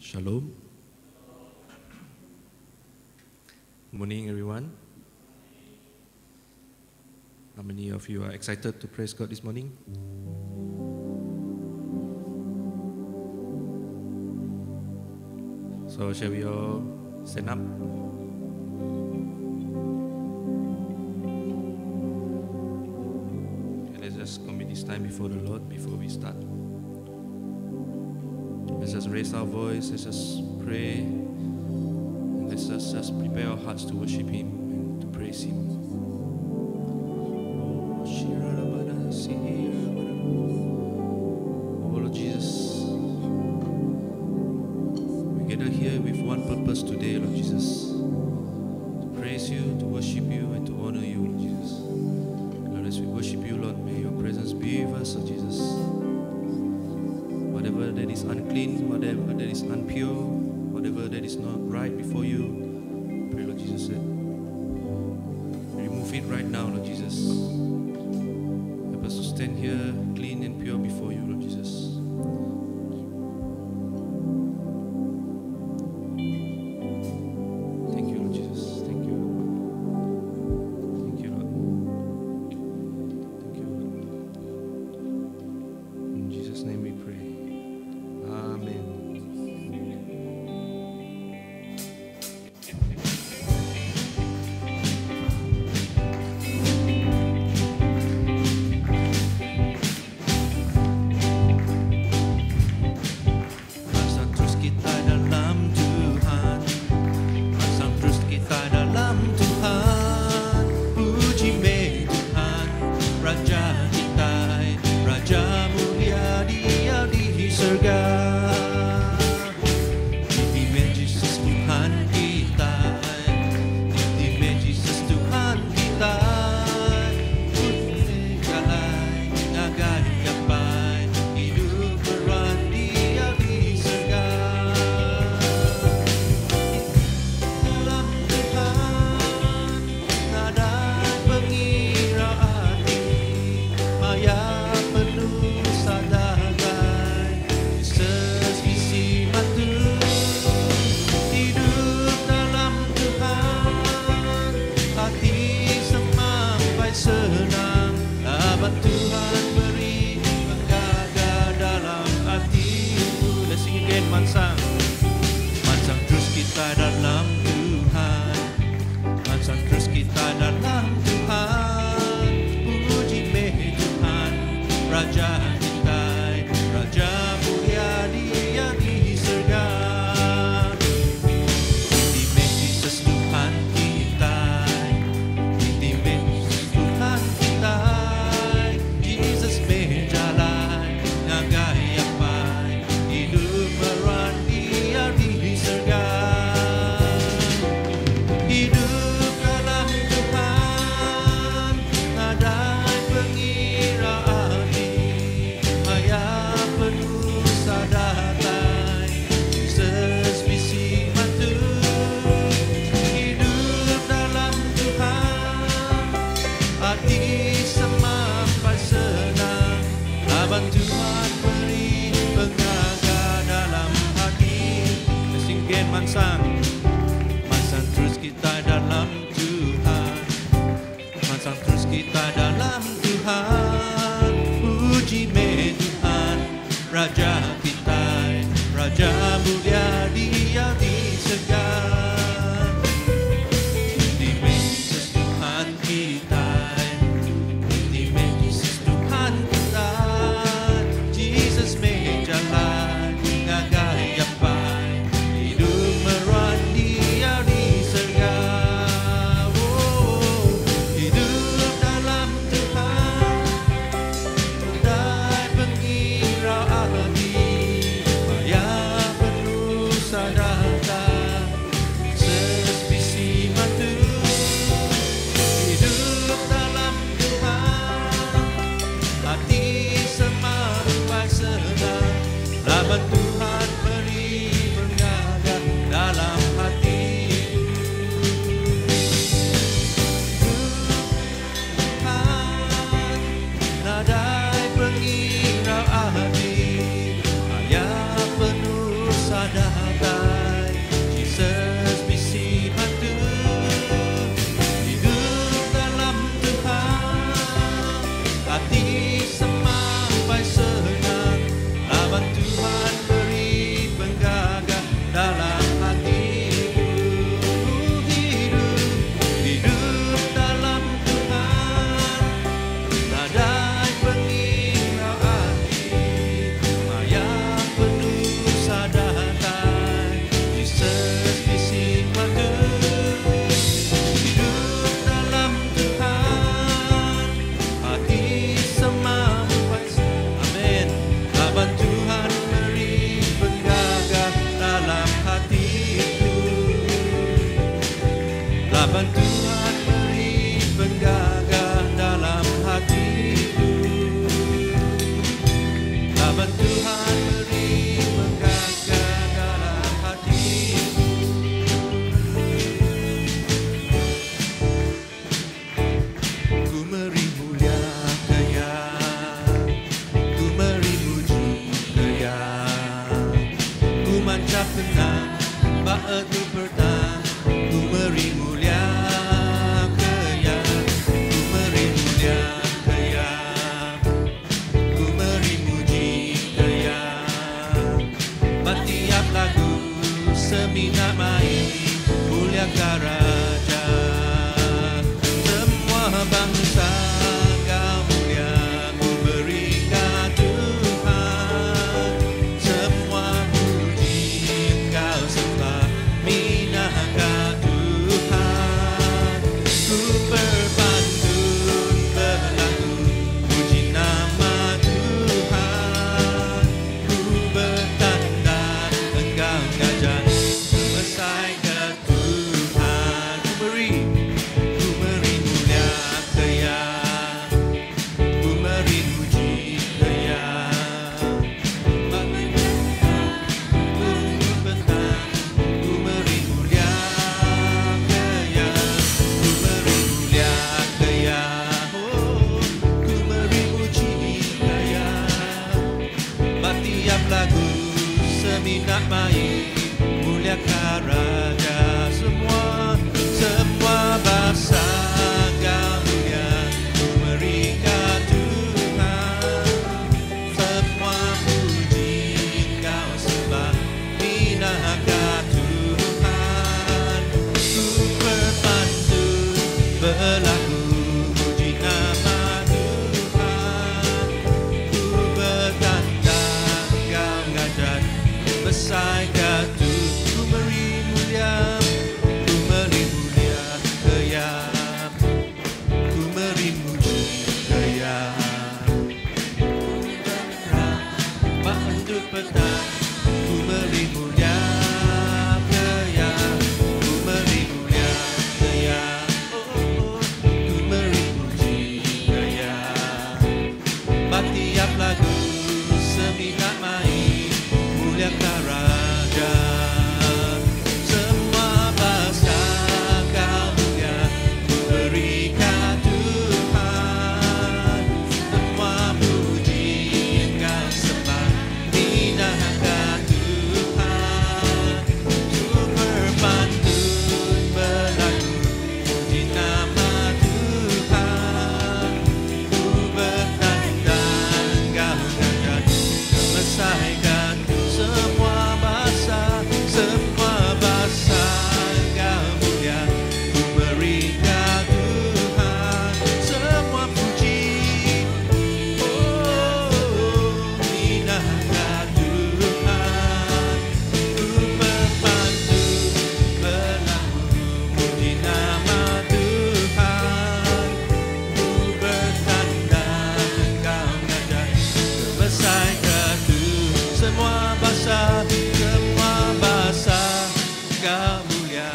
Shalom. Good morning, everyone. How many of you are excited to praise God this morning? So, shall we all stand up? Okay, let's just commit this time before the Lord before we start. Let's just raise our voice, let's just pray, and let's just prepare our hearts to worship Him and to praise Him. Oh Lord Jesus, we gather here with one purpose today, Lord Jesus, to praise You, to worship You, and to honor You, Lord Jesus. Lord, as we worship You, Lord, may Your presence be with us, Lord Jesus. Whatever that is unclean, whatever that is impure, whatever that is not right before You, pray, Lord Jesus, that remove it right now, Lord Jesus. Help us to stand here clean and pure before You, Lord Jesus. Thank You, Lord Jesus. Thank You. Thank You, Lord. Thank You, Lord. In Jesus' name we pray. Amen. Pasang terus kita dalam Tuhan, pasang terus kita dalam Tuhan. Puji me Tuhan, Raja kita, Raja mulia Dia di surga. Intimate Jesus Tuhan kita, intimate Jesus Tuhan kita. Puji kalai, ngagai gapai, hidup peran Dia di surga. Dalam Tuhan ada pengiraan ini, maya penuh sadagai, Yesus isi matu. Hidup dalam Tuhan, hati semampai senang. Abad Tuhan beri menggagah dalam hatiku. Let's sing again, mansang. Mansang terus kita dalam Tuhan, mansang terus kita dalam Tuhan. Puji me Tuhan, Raja kita, Raja mulia Dia di surga. Intimate Jesus Tuhan kita, intimate Jesus Tuhan kita. Jesus me jalan, ngagai apai, hidup meran Dia di surga. Hidup dalam Tuhan, ada pengiraan ini, maya penuh sadatai, Yesus bisi matu. Hidup dalam Tuhan, hati semampai senang. Abang Tuhan beri penggagah dalam hati. Let's sing again, mansang. Mansang terus kita dalam Tuhan, mansang terus kita dalam Tuhan. Puji me Tuhan, Raja kita, Raja mulia Dia di surga. Intimate Jesus Tuhan kita, intimate Jesus Tuhan kita. Jesus me jalan, ngagai apai, hidup meran Dia di surga. Oh, hidup dalam Tuhan, badai pengiraan ini, maya penuh sadar. Laban Tuhan beri penggagah dalam hatiku. Laban Tuhan beri penggagah dalam hatiku. Ku beri mulia Dia, ku beri puji Dia, ku mancap tenang batu pertang, ku beri mulia Dia, ku beri mulia Dia, ku beri puji Dia. Setiap lagu semina main muliakan Raja. Semua bangsa Kau mulia, ku berikan Tuhan. Semua puji Kau sembah, minahkan Tuhan. Ku berpantun berlagu puji nama Tuhan. Ku bertanda Engkau gajah selesai ke Tuhan. Ku beri mulia Dia, ku beri puji Dia. Ku bentang, ku beri mulia Dia, ku beri mulia Dia. Oh, ku beri puji Dia. Setiap lagu seminat main muliakan Raja. Semua bahasa Kau mulia, ku berikan Tuhan. Semua puji Kau sembah, minahkan Tuhan. Ku berpantun berlagu puji nama Tuhan. Ku bertanda Kau gajah besar ke Tuhan. Ku beri mulia Dia, ku beri puji Dia. Bantu petang, ku beri mulia Dia, ku beri mulia Dia. Oh, ku beri puji Dia. Setiap lagu seminat main muliakan Raja. Semua bahasa Kau mulia, ku berikan Tuhan. Semua puji Kau sembah, minahkan Tuhan. Ku berpantun berlagu puji nama Tuhan. Ku bertanda Kau gajah selesaikan semua bahasa Kau mulia, ku berikan Tuhan. Semua puji, oh, minahkan Tuhan. Ku berpantun berlagu puji nama Tuhan. Ku bertanda Kau gajah selesaikan semua bahasa Kau mulia,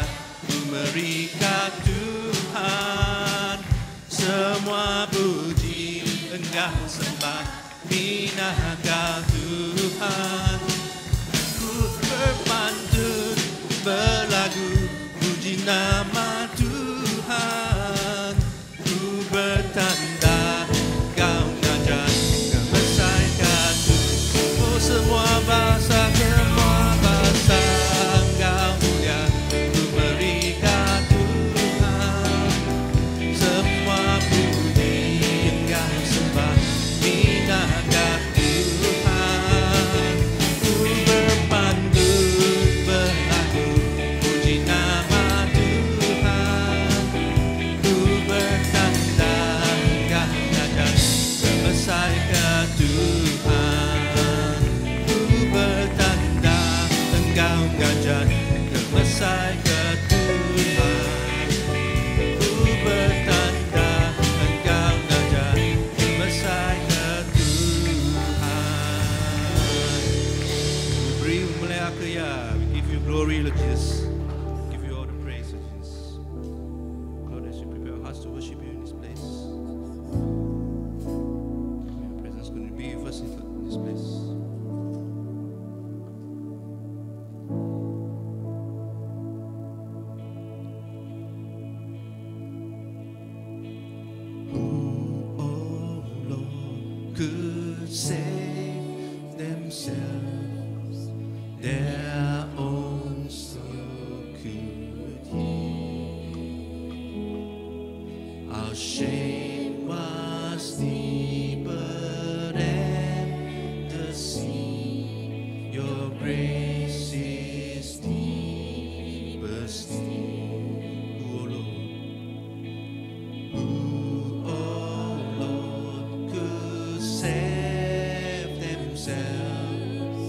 ku berikan Tuhan. Semua puji Engkau sembah, minahkan Tuhan. Ku berpantun berlagu puji nama Tuhan. Ku bertanda Kau gajah selesaikan Tuhan. Oh, semua bahasa Kau mulia, ku berikan Tuhan. Semua puji Engkau sembah, minahkan Tuhan. Ku berpantun berlagu puji nama Tuhan. Ku bertanda Kau gajah selesaikan Tuhan. Ku bertanda Engkau gajah selesai ke Tuhan. Ku bertanda Engkau gajah selesai ke Tuhan. Beri mulia Dia. We give you glory, Lord Jesus. Give you all the praise, Lord Jesus. grace is deepest. Who, oh Lord? Who, oh Lord, could save themselves?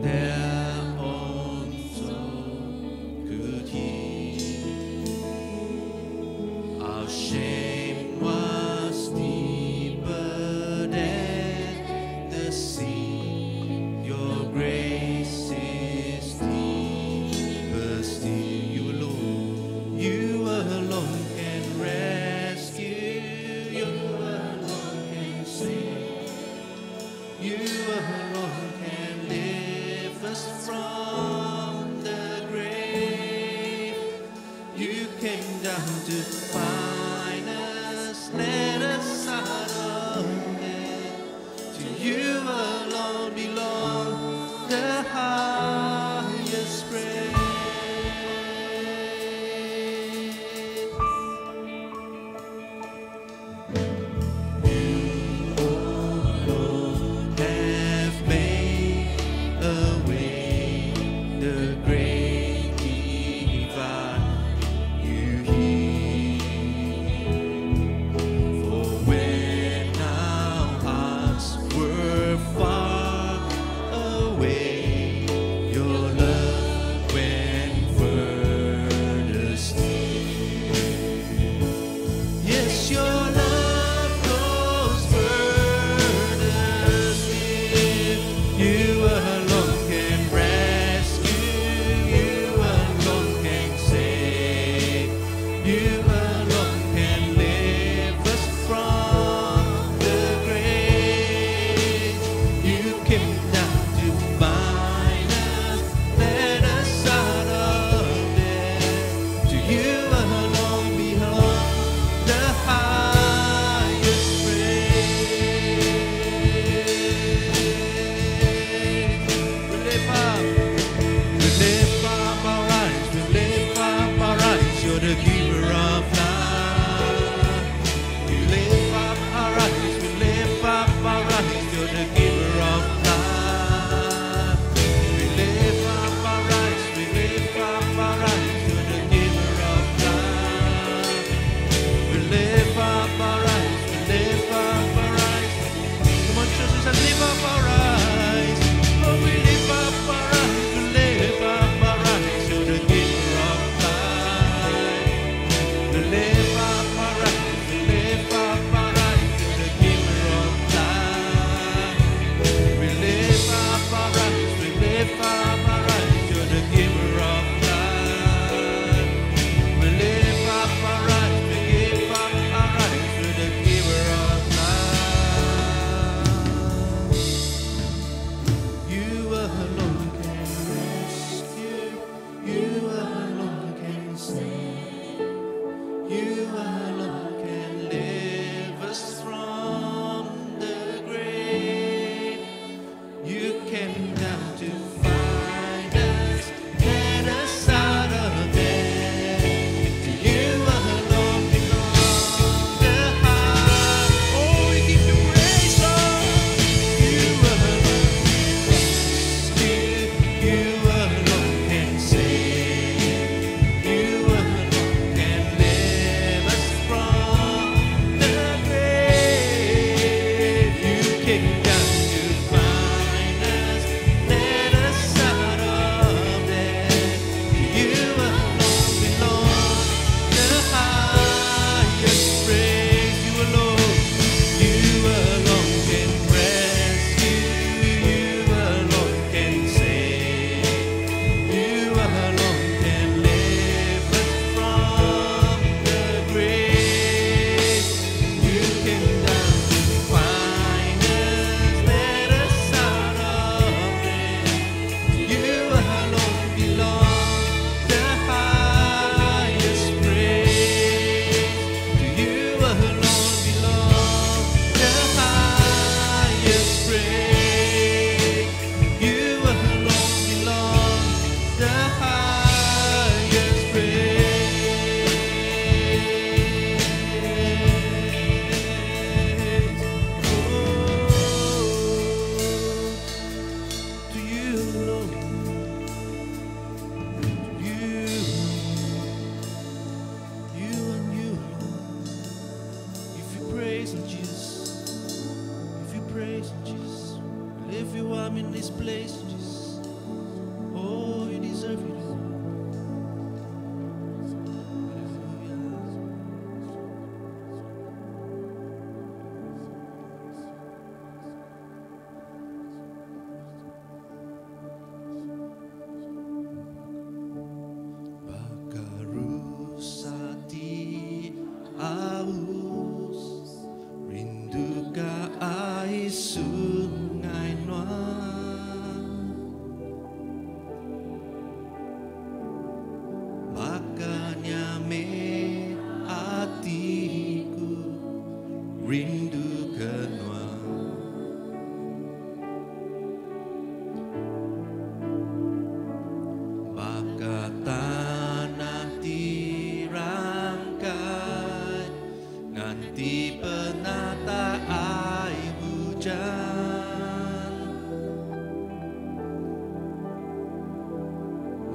Their own soul could heal. Our shame was deeper than the sea. Your grace is deeper still. You alone can rescue. You alone can save. You alone can lift us from the grave. You came down to find us, let us out of death. To you alone belong the highest praise. Have made a way, the great divine you heal. For when our hearts were far away, your love went further still. Yes, your love goes further still. You alone can rescue. You alone can save. You alone can lift us from the grave. You came down to find us, let us out of death. To you alone belong the highest praise. We lift up our eyes, we lift up our eyes. You're the giver of life. We lift up our eyes, we lift up our eyes. You're the giver of life. We lift up our eyes, we lift up our eyes. You're the giver of life. We lift up our eyes, we lift up our eyes. Come on, church, let's lift up our eyes. Oh, we lift up our eyes, we lift up our eyes. You're the giver of life. We lift up our eyes, we lift up our eyes. You're the giver of life. We lift up our eyes, we lift up our eyes. You're the giver of life. We lift up our eyes, we give up our eyes. You're the giver of life. You alone can rescue. You alone can save. You alone can lift us from the grave. You came down to find us, let us out of death. To you alone belong the high. Oh, we give you praise, Lord. You alone rescue. You alone can save. You alone can lift us from the grave. You came down to find us, let us out of death. To you alone belong the highest praise. You alone can rescue. You alone can save.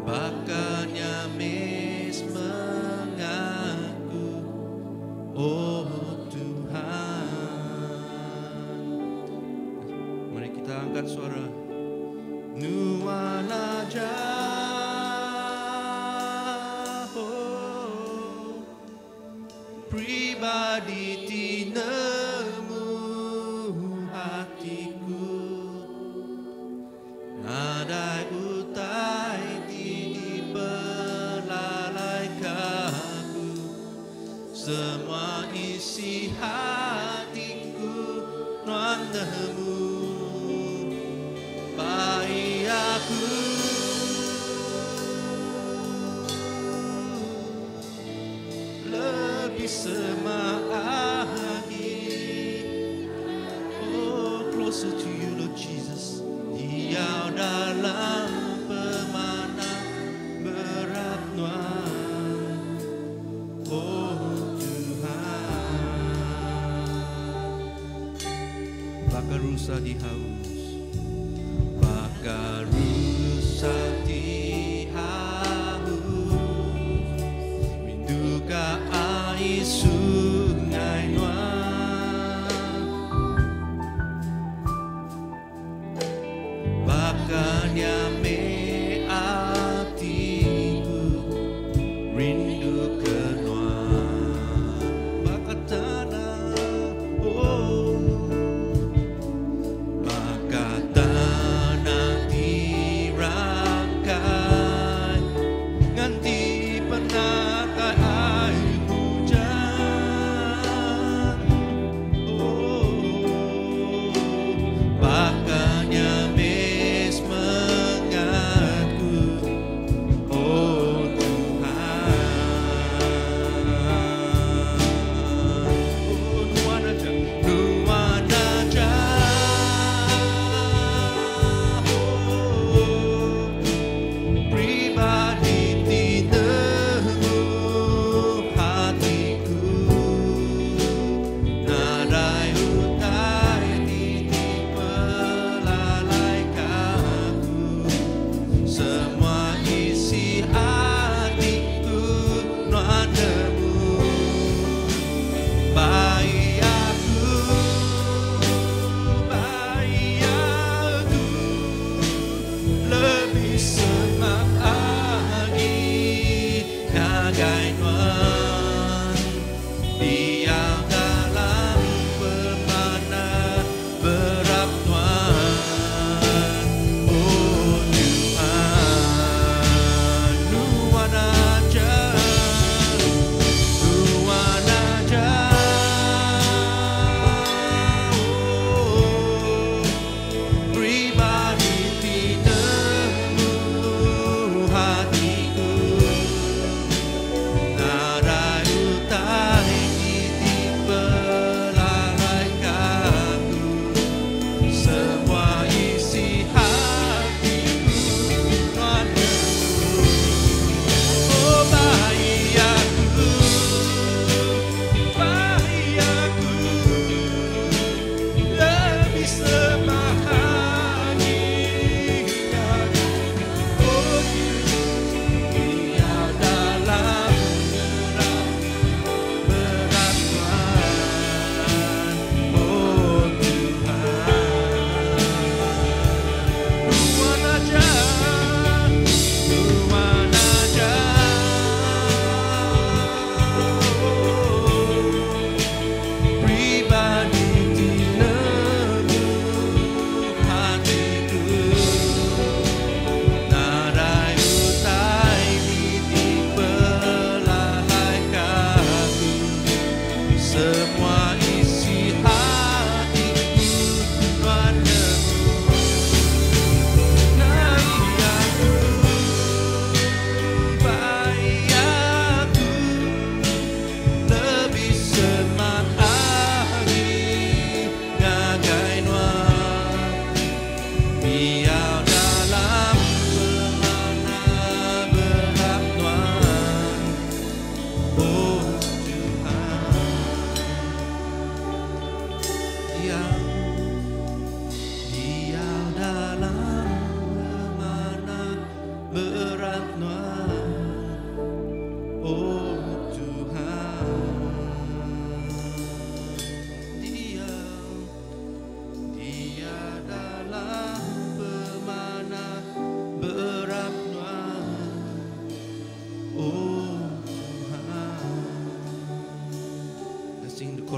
Bakarnya mes mengaku, oh Tuhan. Mari kita angkat suara. Nuana jauh pribadi tinemu hatiku, nadai utai di belalai kaku, semua isi hatiku nuanemu. Baik aku lebih semagi, oh closer to you Lord Jesus. Diau dalam pemana berat nuan, oh Tuhan. Bakar rusa di haus, rusa di haus, rindu ke air sungai Nuan. Bakarnya me hatiku, rindu ke Nuan. Bakar tanah, oh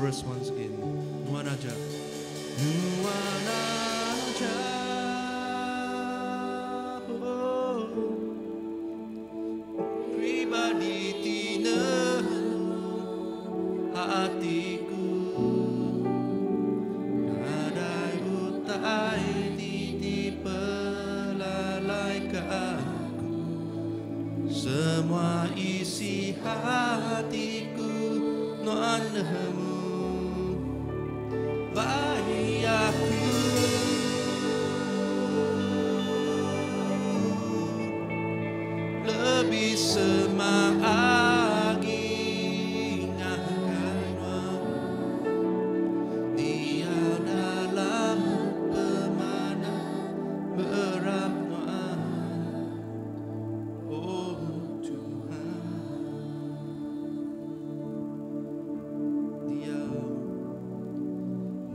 chorus once again. Nuanaja. Nuanaja. Oh. Pribadi tina hatiku. Ada utai titip pelalai ke aku. Semua isi hatiku nuanamu. Bagi aku lebih semagi nyahkan dia dalam pemana berat noah. Oh Tuhan,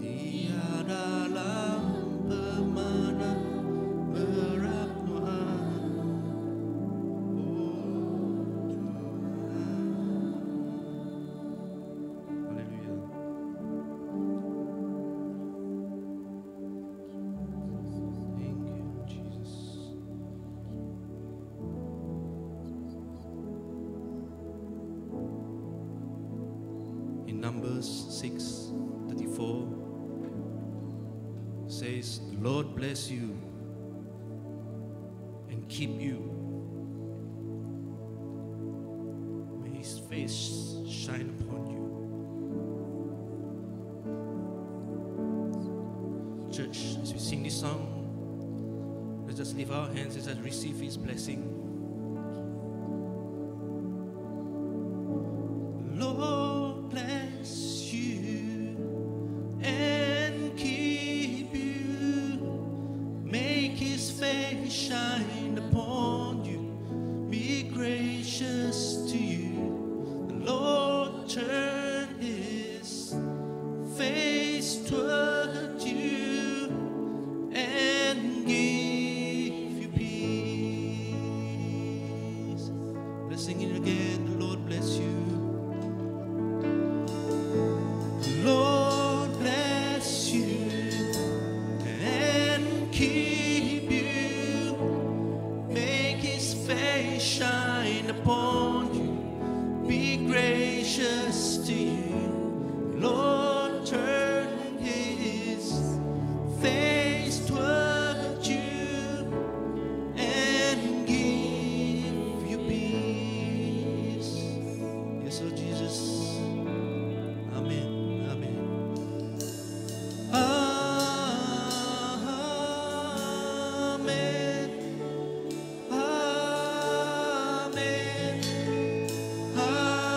dia dalam pemana berat noah. Haleluya. Thank you, Jesus. In Numbers 6:34 says, "The Lord bless you and keep you. May His face shine upon you." Church, as we sing this song, let's just lift our hands and just receive His blessing. Lord bless you and keep you. Make His face shine upon you. Be gracious to you. The Lord turn His face toward you and give you peace. Let's sing it again. The Lord bless you. The Lord bless you and keep you. Make His face shine upon you. Be gracious to you. Lord, turn His face toward you and give you peace. Yes, Lord Jesus. Amen. Amen. Amen. Amen. Amen.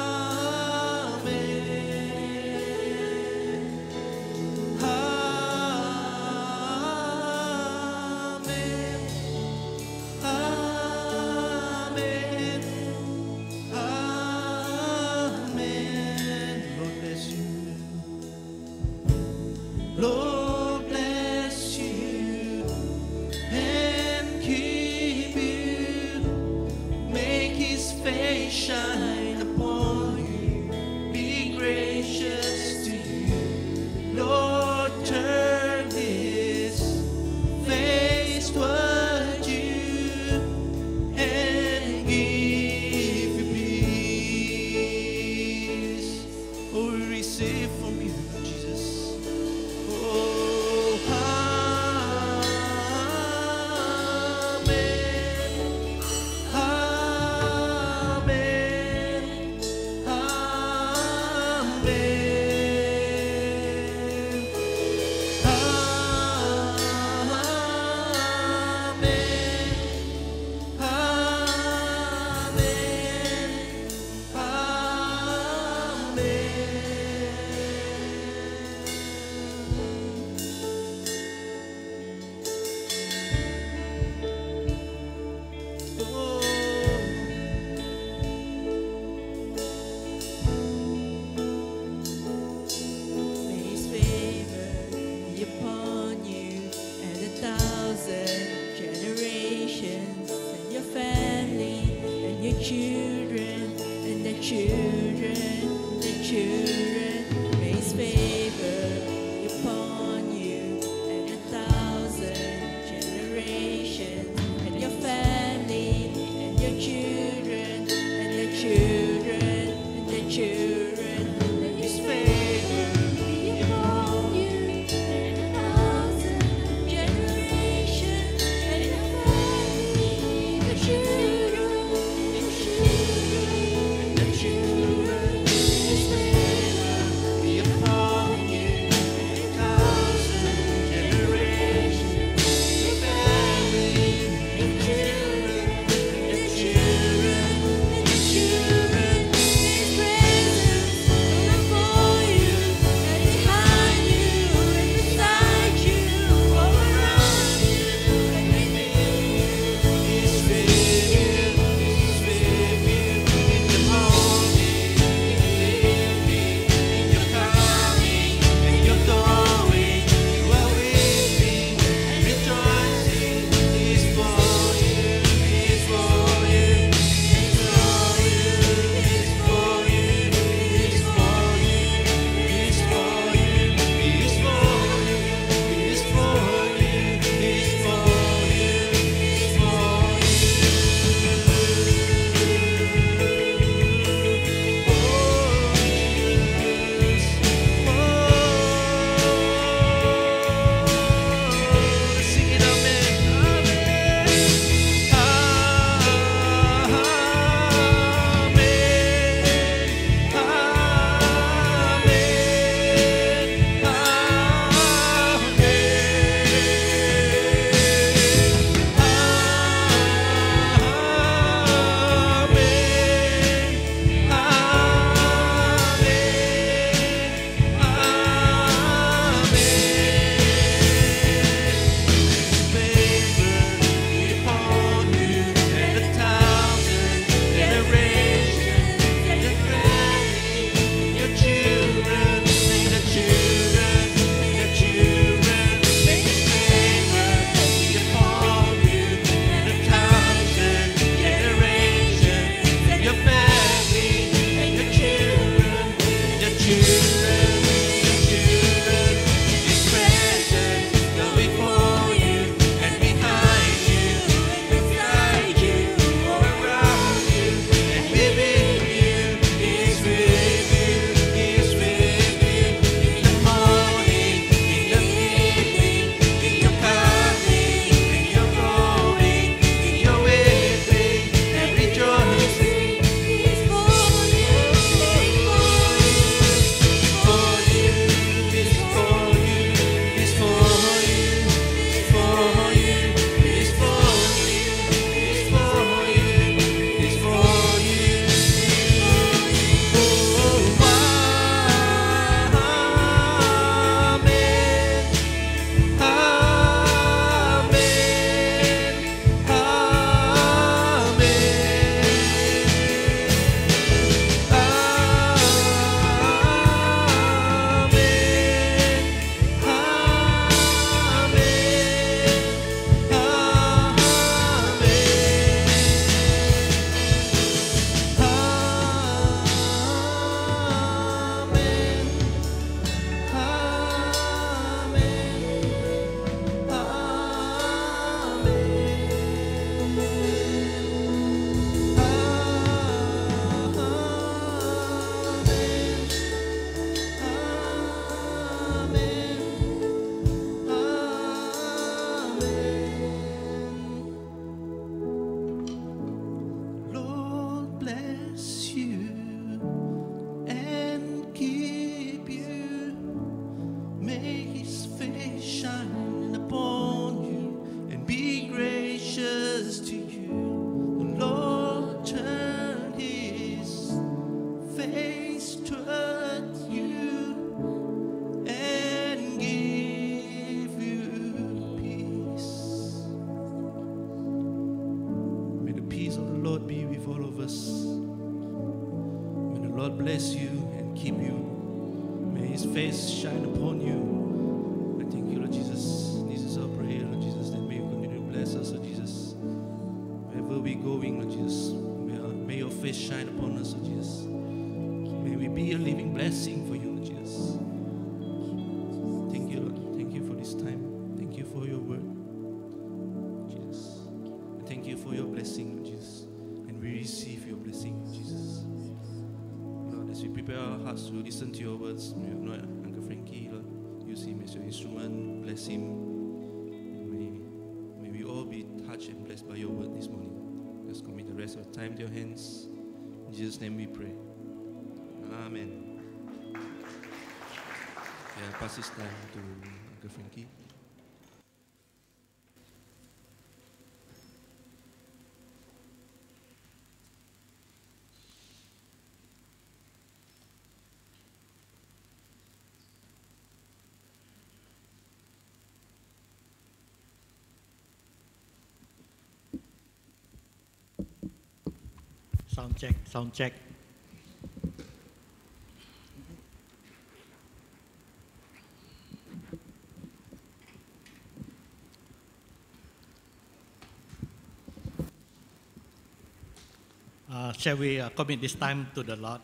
Lord be with all of us. May the Lord bless you and keep you. May His face shine upon you. I thank you, Lord Jesus. This is our prayer, Lord Jesus, that may you continue to bless us, Lord Jesus. Wherever we're going, Lord Jesus, may your face shine upon us, Lord Jesus. May we be a living blessing for you, Lord Jesus. Thank you, Lord. Thank you for this time. Thank you for your word, Jesus. And thank you for your blessing, Lord Jesus. And we receive your blessing, Lord Jesus. Lord, as we prepare our hearts to listen to your words, may you anoint Uncle Frankie, Lord. Use him as your instrument. Bless him. May we all be touched and blessed by your word this morning. Just commit the rest of the time to your hands. In Jesus' name we pray. Amen. Yeah, pass this time to Uncle Frankie. Sound check, sound check. Shall we commit this time to the Lord?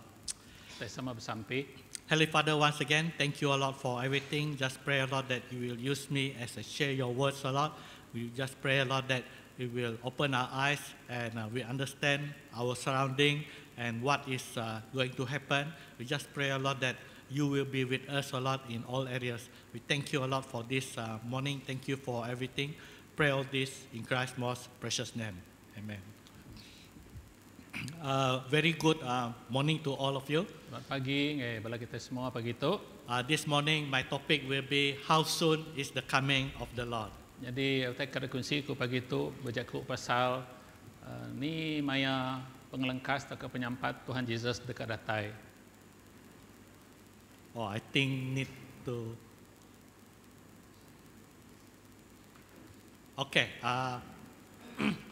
Kita sama bersampai. Heavenly Father, once again, thank you, O Lord, for everything. Just pray, O Lord, that you will use me as I share your words, O Lord. We just pray, O Lord, that you will open our eyes and we understand our surrounding and what is going to happen. We just pray, O Lord, that you will be with us, O Lord, in all areas. We thank you, O Lord, for this morning. Thank you for everything. Pray all this in Christ's most precious name. Amen. Very good morning to all of you. Selamat pagi, bala kita semua pagi itu. This morning, my topic will be how soon is the coming of the Lord. Jadi, saya kada kunci ku pagi itu berjaku pasal ni maya pengelengkas atau penyampat Tuhan Yesus dekat datai. Oh, I think need to. Okay,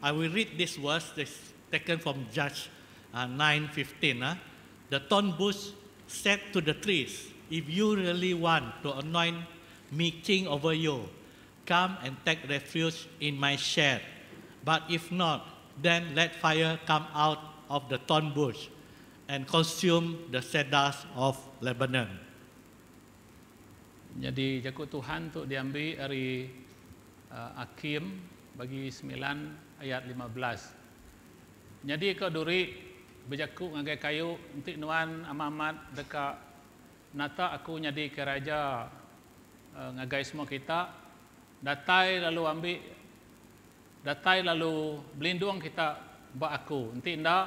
I will read this verse. This taken from Judge 9:15. The thorn bush said to the trees, "If you really want to anoint me king over you, come and take refuge in my shade. But if not, then let fire come out of the thorn bush and consume the cedars of Lebanon." Jadi, jaku Tuhan tu diambil dari Hakim bagi 9 ayat 15. Jadi kau duri berjaku ngagai kayu untuk nuan amamat dekat nata aku nyadi ke raja ngagai semua kita datai lalu belindung kita buat aku nanti ndak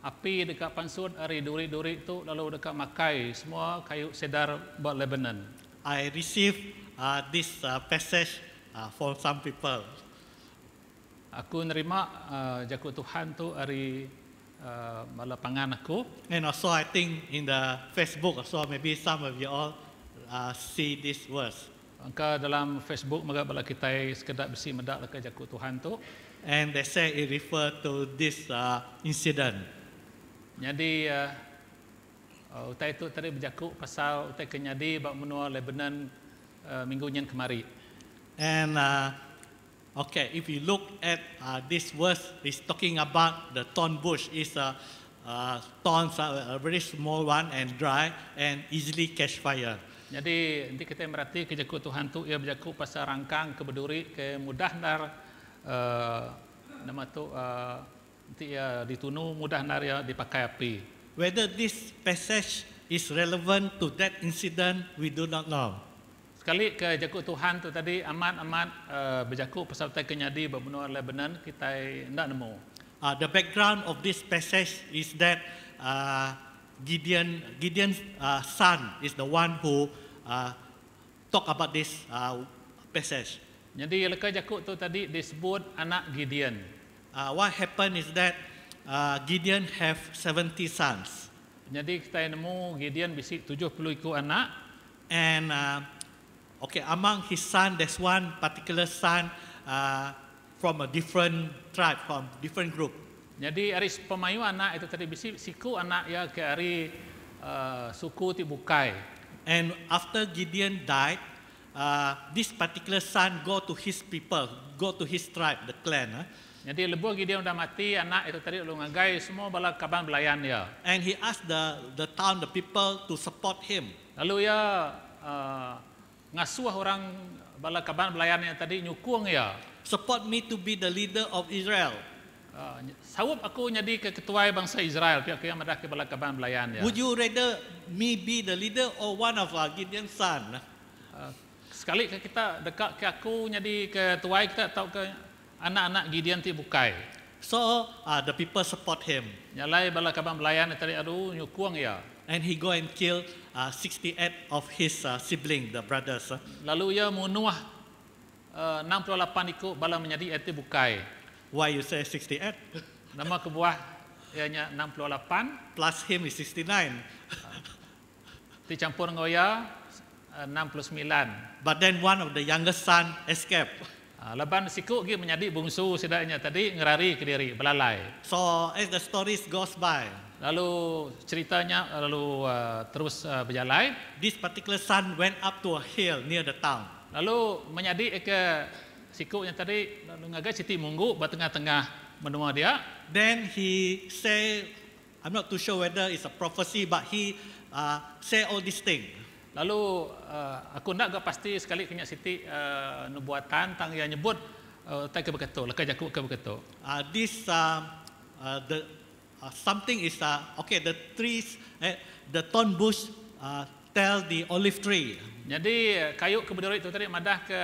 api dekat pansut hari duri-duri itu lalu dekat makai semua kayu cedar buat Lebanon. I received this passage from some people. Aku nerima jaku Tuhan tu hari malapangan aku. And also I think in the Facebook also maybe some of you all see this verse. Angka dalam Facebook maga bala kita sekedar besi medak ke jaku Tuhan tu. And they say it refer to this incident. Jadi utai itu tadi berjaku pasal utai kenyadi bak menua Lebanon minggu nyen kemari. And okay, if you look at this verse, it's talking about the thorn bush. It's thorns are a very small one and dry and easily catch fire. Jadi nanti kita merhati ke jaku Tuhan tu ia berjaku pasal rangkang ke berduri ke mudah nar nama tu nanti ia ditunu mudah nar ia dipakai api. Whether this passage is relevant to that incident, we do not know. Sekali ke jaku Tuhan tu tadi amat berjaku pasal tai kenyadi berbenua Lebanon kita ndak nemu. The background of this passage is that Gideon's son is the one who talk about this passage. Jadi leka jaku tu tadi disebut anak Gideon. What happened is that Gideon have 70 sons. Jadi kita nemu Gideon bisi 70 ikut anak. And okay, among his son, there's one particular son from a different tribe, from different group. Jadi hari pemayu anak itu tadi bisi siku anak ya ke hari suku ti bukai. And after Gideon died, this particular son go to his people, go to his tribe, the clan. Jadi lebuh Gideon udah mati, anak itu tadi lu ngagai semua bala kaban belayan ya. And he asked the town, the people to support him. Lalu ya ngasuh orang bala kaban belayan yang tadi nyukung ya. Support me to be the leader of Israel. Sawap aku jadi ketua bangsa Israel, pihak yang madah ke bala kaban belayan ya. Would you rather me be the leader or one of Gideon's son? Sekali kita dekat ke aku jadi ketua kita atau ke anak-anak Gideon ti bukai. So the people support him. Nyalai bala kaban belayan tadi aduh nyukung ya. And he go and kill 68 of his siblings, the brothers. Lalu ia munuh 68 ikut bala menjadi eti bukai. Why you say 68? Nama kebuah ianya 68 Plus him is 69. dicampur ngoya 69. But then one of the youngest son escaped. Leban siku gi menjadi bungsu sedaknya tadi ngerari ke diri belalai. So as the stories goes by, Lalu ceritanya lalu terus berjalan. this particular son went up to a hill near the town. Lalu menjadi ke siku yang tadi lalu ngagai siti munggu bertengah-tengah menua dia. Then he say, I'm not too sure whether it's a prophecy, but he say all these things. Lalu aku nak gak pasti sekali kena siti nubuatan tang yang nyebut tak ke beketo, leka jaku ke beketo. Something is okay. The trees, the thorn bush tell the olive tree. Jadi kayu kebedori itu tadi madah ke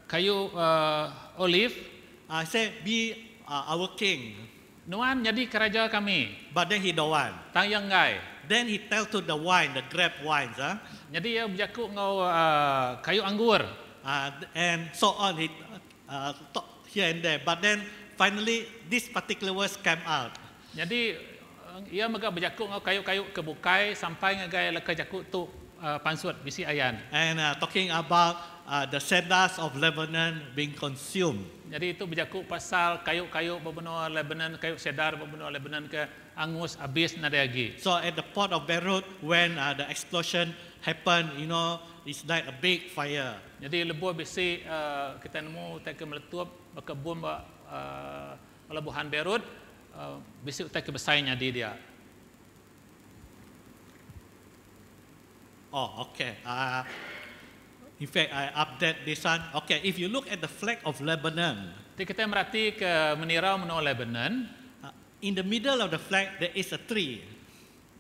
kayu olive. Say be our king. Nuan jadi keraja kami. But then he don't want. Tang yang gai. Then he tell to the wine, the grape wines. Jadi ia berjaku ngau kayu anggur. And so on. He talk here and there. But then finally this particular words came out. Jadi ia mega berjaku ngau kayu-kayu kebukai sampai ngagai leka jaku tu pansut bisi ayan. And talking about the cedars of Lebanon being consumed. Jadi itu berjaku pasal kayu-kayu berbenua Lebanon, kayu cedar berbenua Lebanon ke angus habis nada lagi. So at the port of Beirut, when the explosion happened, you know, it's like a big fire. Jadi lebuh bisi kita nemu tak ke meletup berkebun pelabuhan Beirut, bisi tak ke besarnya di dia. Oh, okay. In fact, I update this one. Okay, if you look at the flag of Lebanon, Jadi kita merhati ke menirau menua Lebanon. in the middle of the flag there is a tree.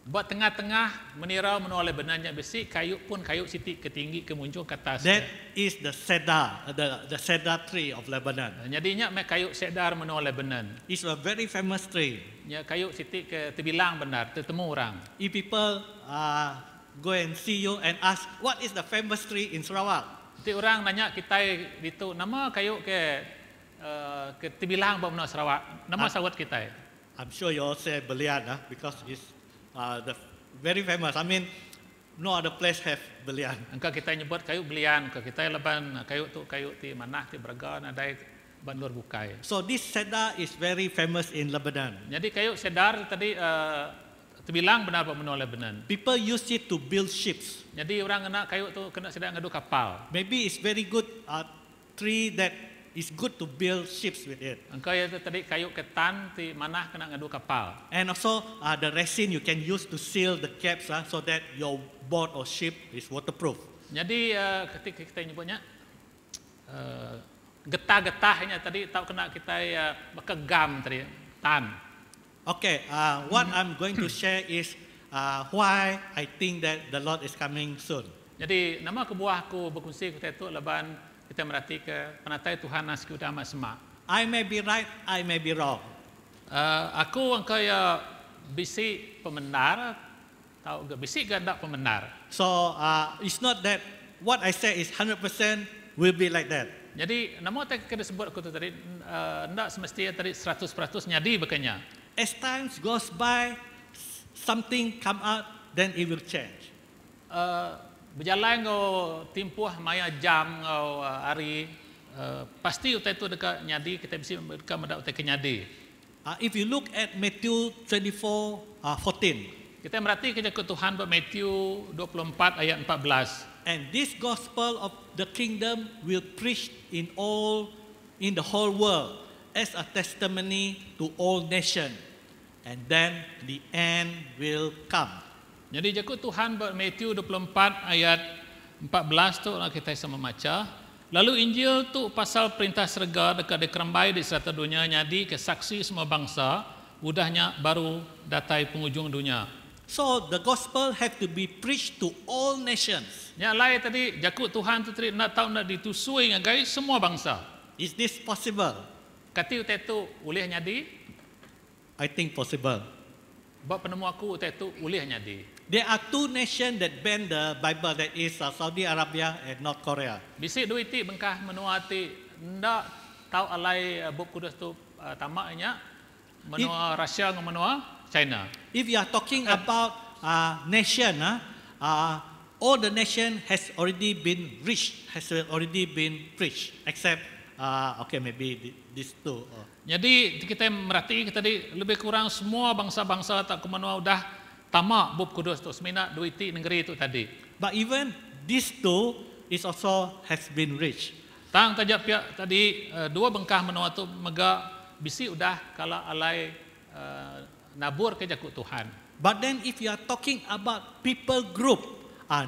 Buat tengah-tengah menirau menua Lebanon yang besi kayu pun kayu siti ketinggi kemuncung ke atas. That is the cedar, the cedar tree of Lebanon. Jadinya mek kayu cedar menua Lebanon. It's a very famous tree. Ya kayu siti ke terbilang benar, tertemu orang. If people go and see you and ask, what is the famous tree in Sarawak? Nanti orang nanya kita itu nama kayu ke terbilang menua Sarawak. Nama sawat kita. I'm sure you all say Belian, because it's the very famous. I mean, no other place have Belian. Engkau kita nyebut kayu belian, ke kita leban kayu tu kayu ti manah ti Braga nadai ban luar bukai. So this cedar is very famous in Lebanon. Jadi kayu cedar tadi terbilang benar menua Lebanon. People use it to build ships. Jadi orang kena kayu tu kena sedang ngadu kapal. Maybe it's very good tree that is good to build ships with it. Engkau itu tadi kayu ketan ti manah kena ngadu kapal. And also the resin you can use to seal the caps so that your boat or ship is waterproof. Jadi ketika kita nyebutnya getah-getahnya tadi tahu kena kita bekegam tadi tan. Okay, what I'm going to share is why I think that the Lord is coming soon. Jadi nama kebuahku berkongsi kita itu leban kita merhati ke penatai Tuhan nasi utama semak. I may be right, I may be wrong. Aku engkau ya bisi pembenar, tahu ke bisi ganda pembenar. So it's not that what I say is 100% will be like that. Jadi nama tak kita sebut aku tu tadi, ndak semestinya tadi 100% nyadi bekanya. As times goes by, something come out, then it will change. Berjalan ngau timpuh maya jam ngau hari pasti utai tu dekat nyadi kita bisa dekat mendak utai kenyadi. If you look at Matthew 24:14, Kita merhati kerja Tuhan pada Matthew 24 ayat 14. and this gospel of the kingdom will preach in the whole world as a testimony to all nations, and then the end will come. Jadi jakut Tuhan pada Matthew 24 ayat 14 tu kita sama baca. Lalu Injil tu pasal perintah serga dekat dikerembai di serata dunia nyadi ke saksi semua bangsa, udahnya baru datai penghujung dunia. So the gospel have to be preached to all nations. Yang lain tadi jakut Tuhan tu tadi nak tahu nak ditusui ngagai semua bangsa. Is this possible? Kati utai tu ulih nyadi, I think possible. buat penemu aku utai tu ulih nyadi. There are two nations that ban the Bible, that is Saudi Arabia and North Korea. Bisik duit ti bengkah menua ti ndak tahu alai bab kudus tu tamaknya menua Rusia dengan menua China. If you are talking about nation, all the nation has already been reached, has already been preached, except okay, maybe these two. Jadi kita merhati kita tadi lebih kurang semua bangsa-bangsa tak ke menua udah tamak bab kudus tu semina duit ti negeri tu tadi. But even these two is also has been reached. Tang tajak pihak tadi dua bengkah menua tu mega bisi udah kalau alai nabur ke jakut Tuhan. But then if you are talking about people group,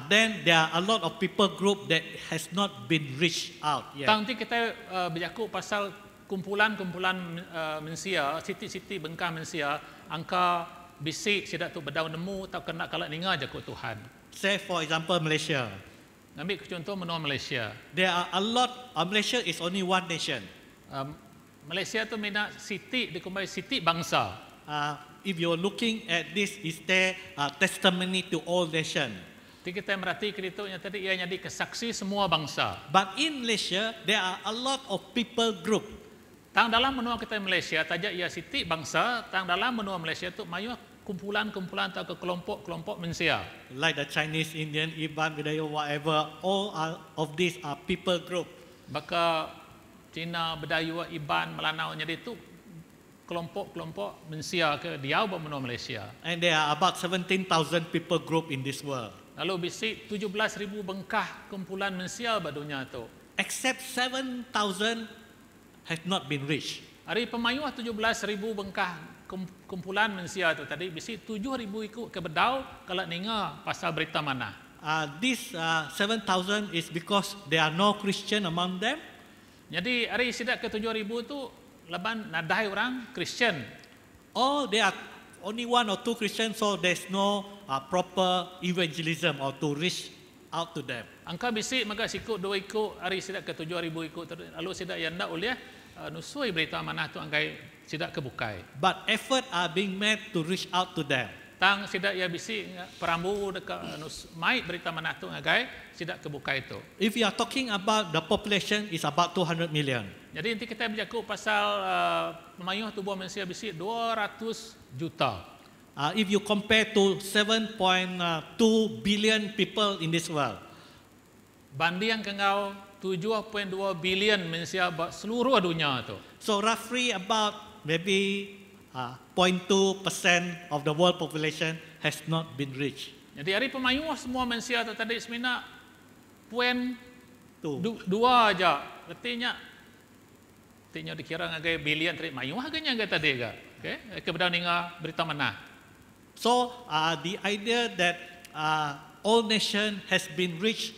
then there are a lot of people group that has not been reached out yet. Tang ti kita berjakut pasal kumpulan-kumpulan mensia, siti-siti bengkah mensia, angka bisi sidak tu berdaun nemu tak kena kalau ninga jakut Tuhan. Say for example Malaysia. Ambil contoh menua Malaysia. There are a lot, Malaysia is only one nation. Malaysia tu mina siti dikumbai siti bangsa. If you're looking at this, is there a testimony to all nations? Jadi kita merhati keritanya tadi ia jadi kesaksi semua bangsa. But in Malaysia, there are a lot of people group. Tang dalam menua kita Malaysia, tajak ia siti bangsa, tang dalam menua Malaysia tu mayu kumpulan-kumpulan atau ke kelompok-kelompok mensia. Like the Chinese, Indian, Iban, Bidayuh, whatever, all of these are people group. Baka Cina, Bidayuh, Iban, Melanau jadi tu kelompok-kelompok mensia ke diau benua Malaysia. And there are about 17,000 people group in this world. Lalu bisik 17,000 bengkah kumpulan mensia pada dunia tu. Except 7,000 have not been reached. Hari pemayuh 17,000 bengkah kumpulan mensia tu tadi bisik 7,000 ikut ke bedau kalau ninga pasal berita mana. This 7,000 is because there are no Christian among them. Jadi hari sidak ke 7,000 tu laban nadai orang Kristian. Or there are only one or two Christians, so there's no proper evangelism or to reach out to them. Angka bisik maka sikut 2 ikut hari sidak ke 7,000 ikut lalu sidak yang ndak ulih nusui berita mana tu angkai sidak kebukai. But effort are being made to reach out to them. Tang sidak ya bisik perambu dekat mai berita mana tu angkai sidak kebukai tu. If you are talking about the population is about 200 million. Jadi nanti kita bercakap pasal pemayuh tubuh manusia bisik 200 juta. If you compare to 7.2 billion people in this world. Banding kengau 7.2 bilion manusia seluruh dunia tu. So roughly about maybe 0.2% of the world population has not been reached. Jadi hari pemayuh semua manusia tu tadi semina poin 2 aja. Artinya dikira ngagai bilion tadi mayuh agaknya enggak tadi enggak. Okey, kebetulan ninga berita mana. So the idea that all nation has been reached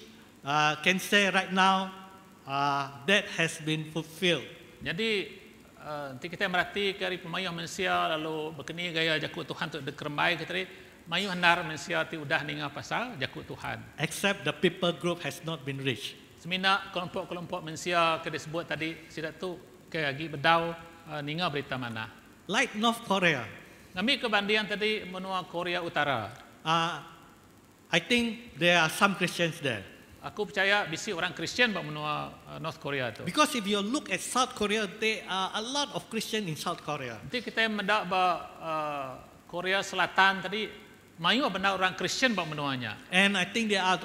can say right now that has been fulfilled. Jadi nanti kita merhati ke hari pemayuh manusia lalu berkeni gaya jakut Tuhan tu dekerembai ke tadi mayuh handar manusia ti udah ninga pasal jakut Tuhan. Except the people group has not been reached. Semina kelompok-kelompok manusia ke disebut tadi sidak tu ke lagi bedau ninga berita mana. Like North Korea. Ngambil kebandingan tadi menua Korea Utara. I think there are some Christians there. Aku percaya bisi orang Kristian buat menua North Korea tu. Because if you look at South Korea, there are a lot of Christians in South Korea. Nanti kita mendak ba Korea Selatan tadi mayu benar orang Kristian bak menuanya. And I think they are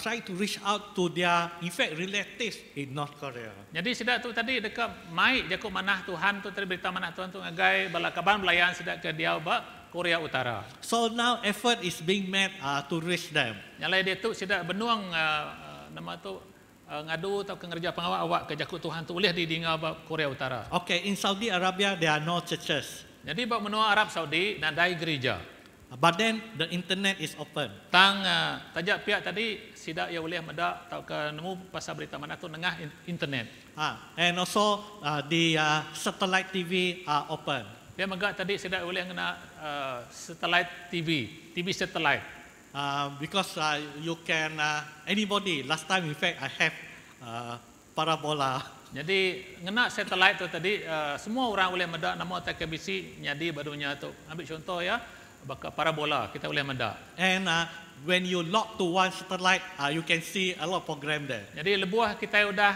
trying to reach out to their, in fact, relatives in North Korea. Jadi sidak tu tadi dekat mai jakuk manah Tuhan tu tadi berita manah Tuhan tu ngagai balakaban belayan sidak ke dia bak Korea Utara. So now effort is being made to reach them. Nyalai dia tu sidak benuang nama tu ngadu atau kerja pengawal awak ke jakuk Tuhan tu boleh didinga bak Korea Utara. Okay, in Saudi Arabia there are no churches. Jadi bak menua Arab Saudi nadai gereja. But then the internet is open. Tang tajak pihak tadi sidak ia boleh medak atau ke nemu pasal berita mana tu nengah internet. And also the satellite TV are open. Dia megak tadi sidak boleh kena satellite TV satellite. Because you can anybody. Last time in fact I have parabola. Jadi ngena satellite tu tadi semua orang boleh medak nama TKBC nyadi barunya tu. Ambil contoh ya. Baka parabola kita boleh medak. And when you log to one satellite, you can see a lot of program there. Jadi lebuah kita udah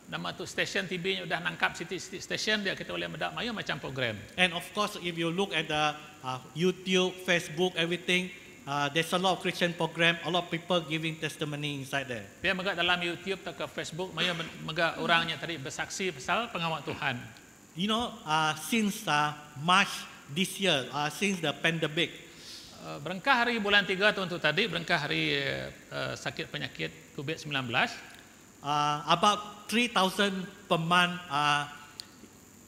nama tu stesen TV nya udah nangkap city station dia kita boleh medak mayu macam program. And of course, if you look at the YouTube, Facebook, everything, there's a lot of Christian program, a lot of people giving testimony inside there. Dia megak dalam YouTube atau ke Facebook mayu megak orangnya tadi bersaksi pasal pengawal Tuhan. You know, since March this year, since the pandemic, berengkah hari bulan 3 tahun tu tadi, berengkah hari sakit penyakit COVID-19, about 3,000 per month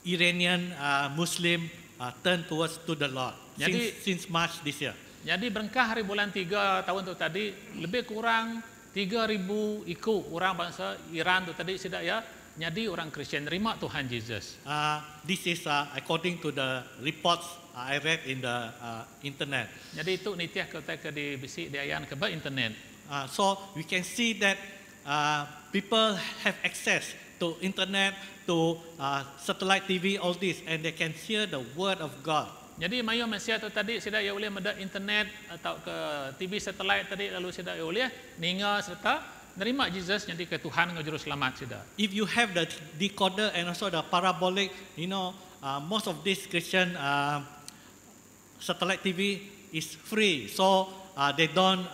Iranian Muslim turn towards to the Lord. Since March this year. Jadi berengkah hari bulan 3 tahun tu tadi, lebih kurang 3,000 ikut orang bangsa Iran tu tadi sidak ya, jadi orang Kristian terima Tuhan Yesus. This is according to the reports I read in the internet. Jadi itu nitiah kita ke di bisi di ayan ke ba internet. So we can see that people have access to internet, to satellite TV, all this, and they can hear the word of God. Jadi mayu Malaysia tu tadi sidak ya boleh medak internet atau ke TV satellite tadi lalu sidak ya boleh ninga serta nerima Jesus jadi ke Tuhan ngajuru selamat sudah. If you have the decoder and also the parabolic, you know, most of this Christian satellite TV is free, so they don't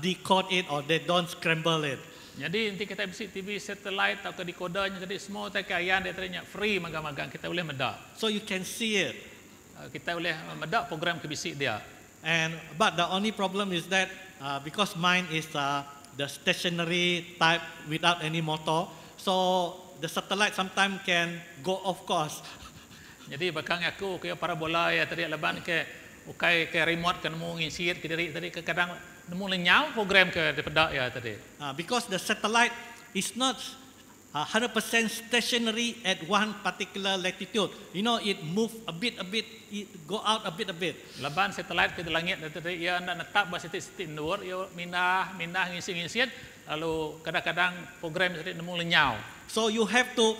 decode it or they don't scramble it. Jadi nanti kita bisi TV satellite atau ke decodernya tadi semua tekayan dia tadinya free magang-magang kita boleh medak. So you can see it. Kita boleh medak program ke bisi dia. But the only problem is that because mine is the stationary type without any motor, so the satellite sometimes can go off course. Jadi bakang aku ke parabola ya tadi leban ke ukai ke remote kan mu ngisiat ke diri tadi ke kadang nemu lenyau program ke depedak ya tadi. Because the satellite is not 100% stationary at one particular latitude. You know, it move a bit, it go out a bit. Leban satellite ke langit tadi ia nak netap basitik nur, ia mindah ngisi-ngisiat lalu kadang-kadang program tadi nemu lenyau. So you have to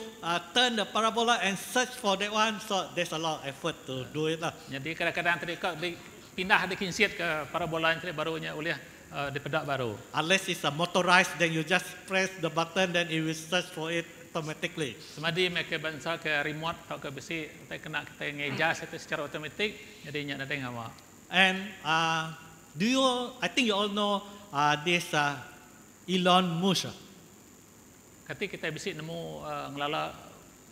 turn the parabola and search for that one. So there's a lot of effort to do it lah. Jadi kadang-kadang tadi kau pindah dikinsiat ke parabola tadi barunya oleh di pedak baru. Unless it's a motorized, then you just press the button, then it will search for it automatically. Semadi mereka bangsa ke remote atau ke besi, kita kena kita ngejas itu secara otomatik, jadi nyak datang apa. And I think you all know this Elon Musk. Kati kita besi nemu ngelala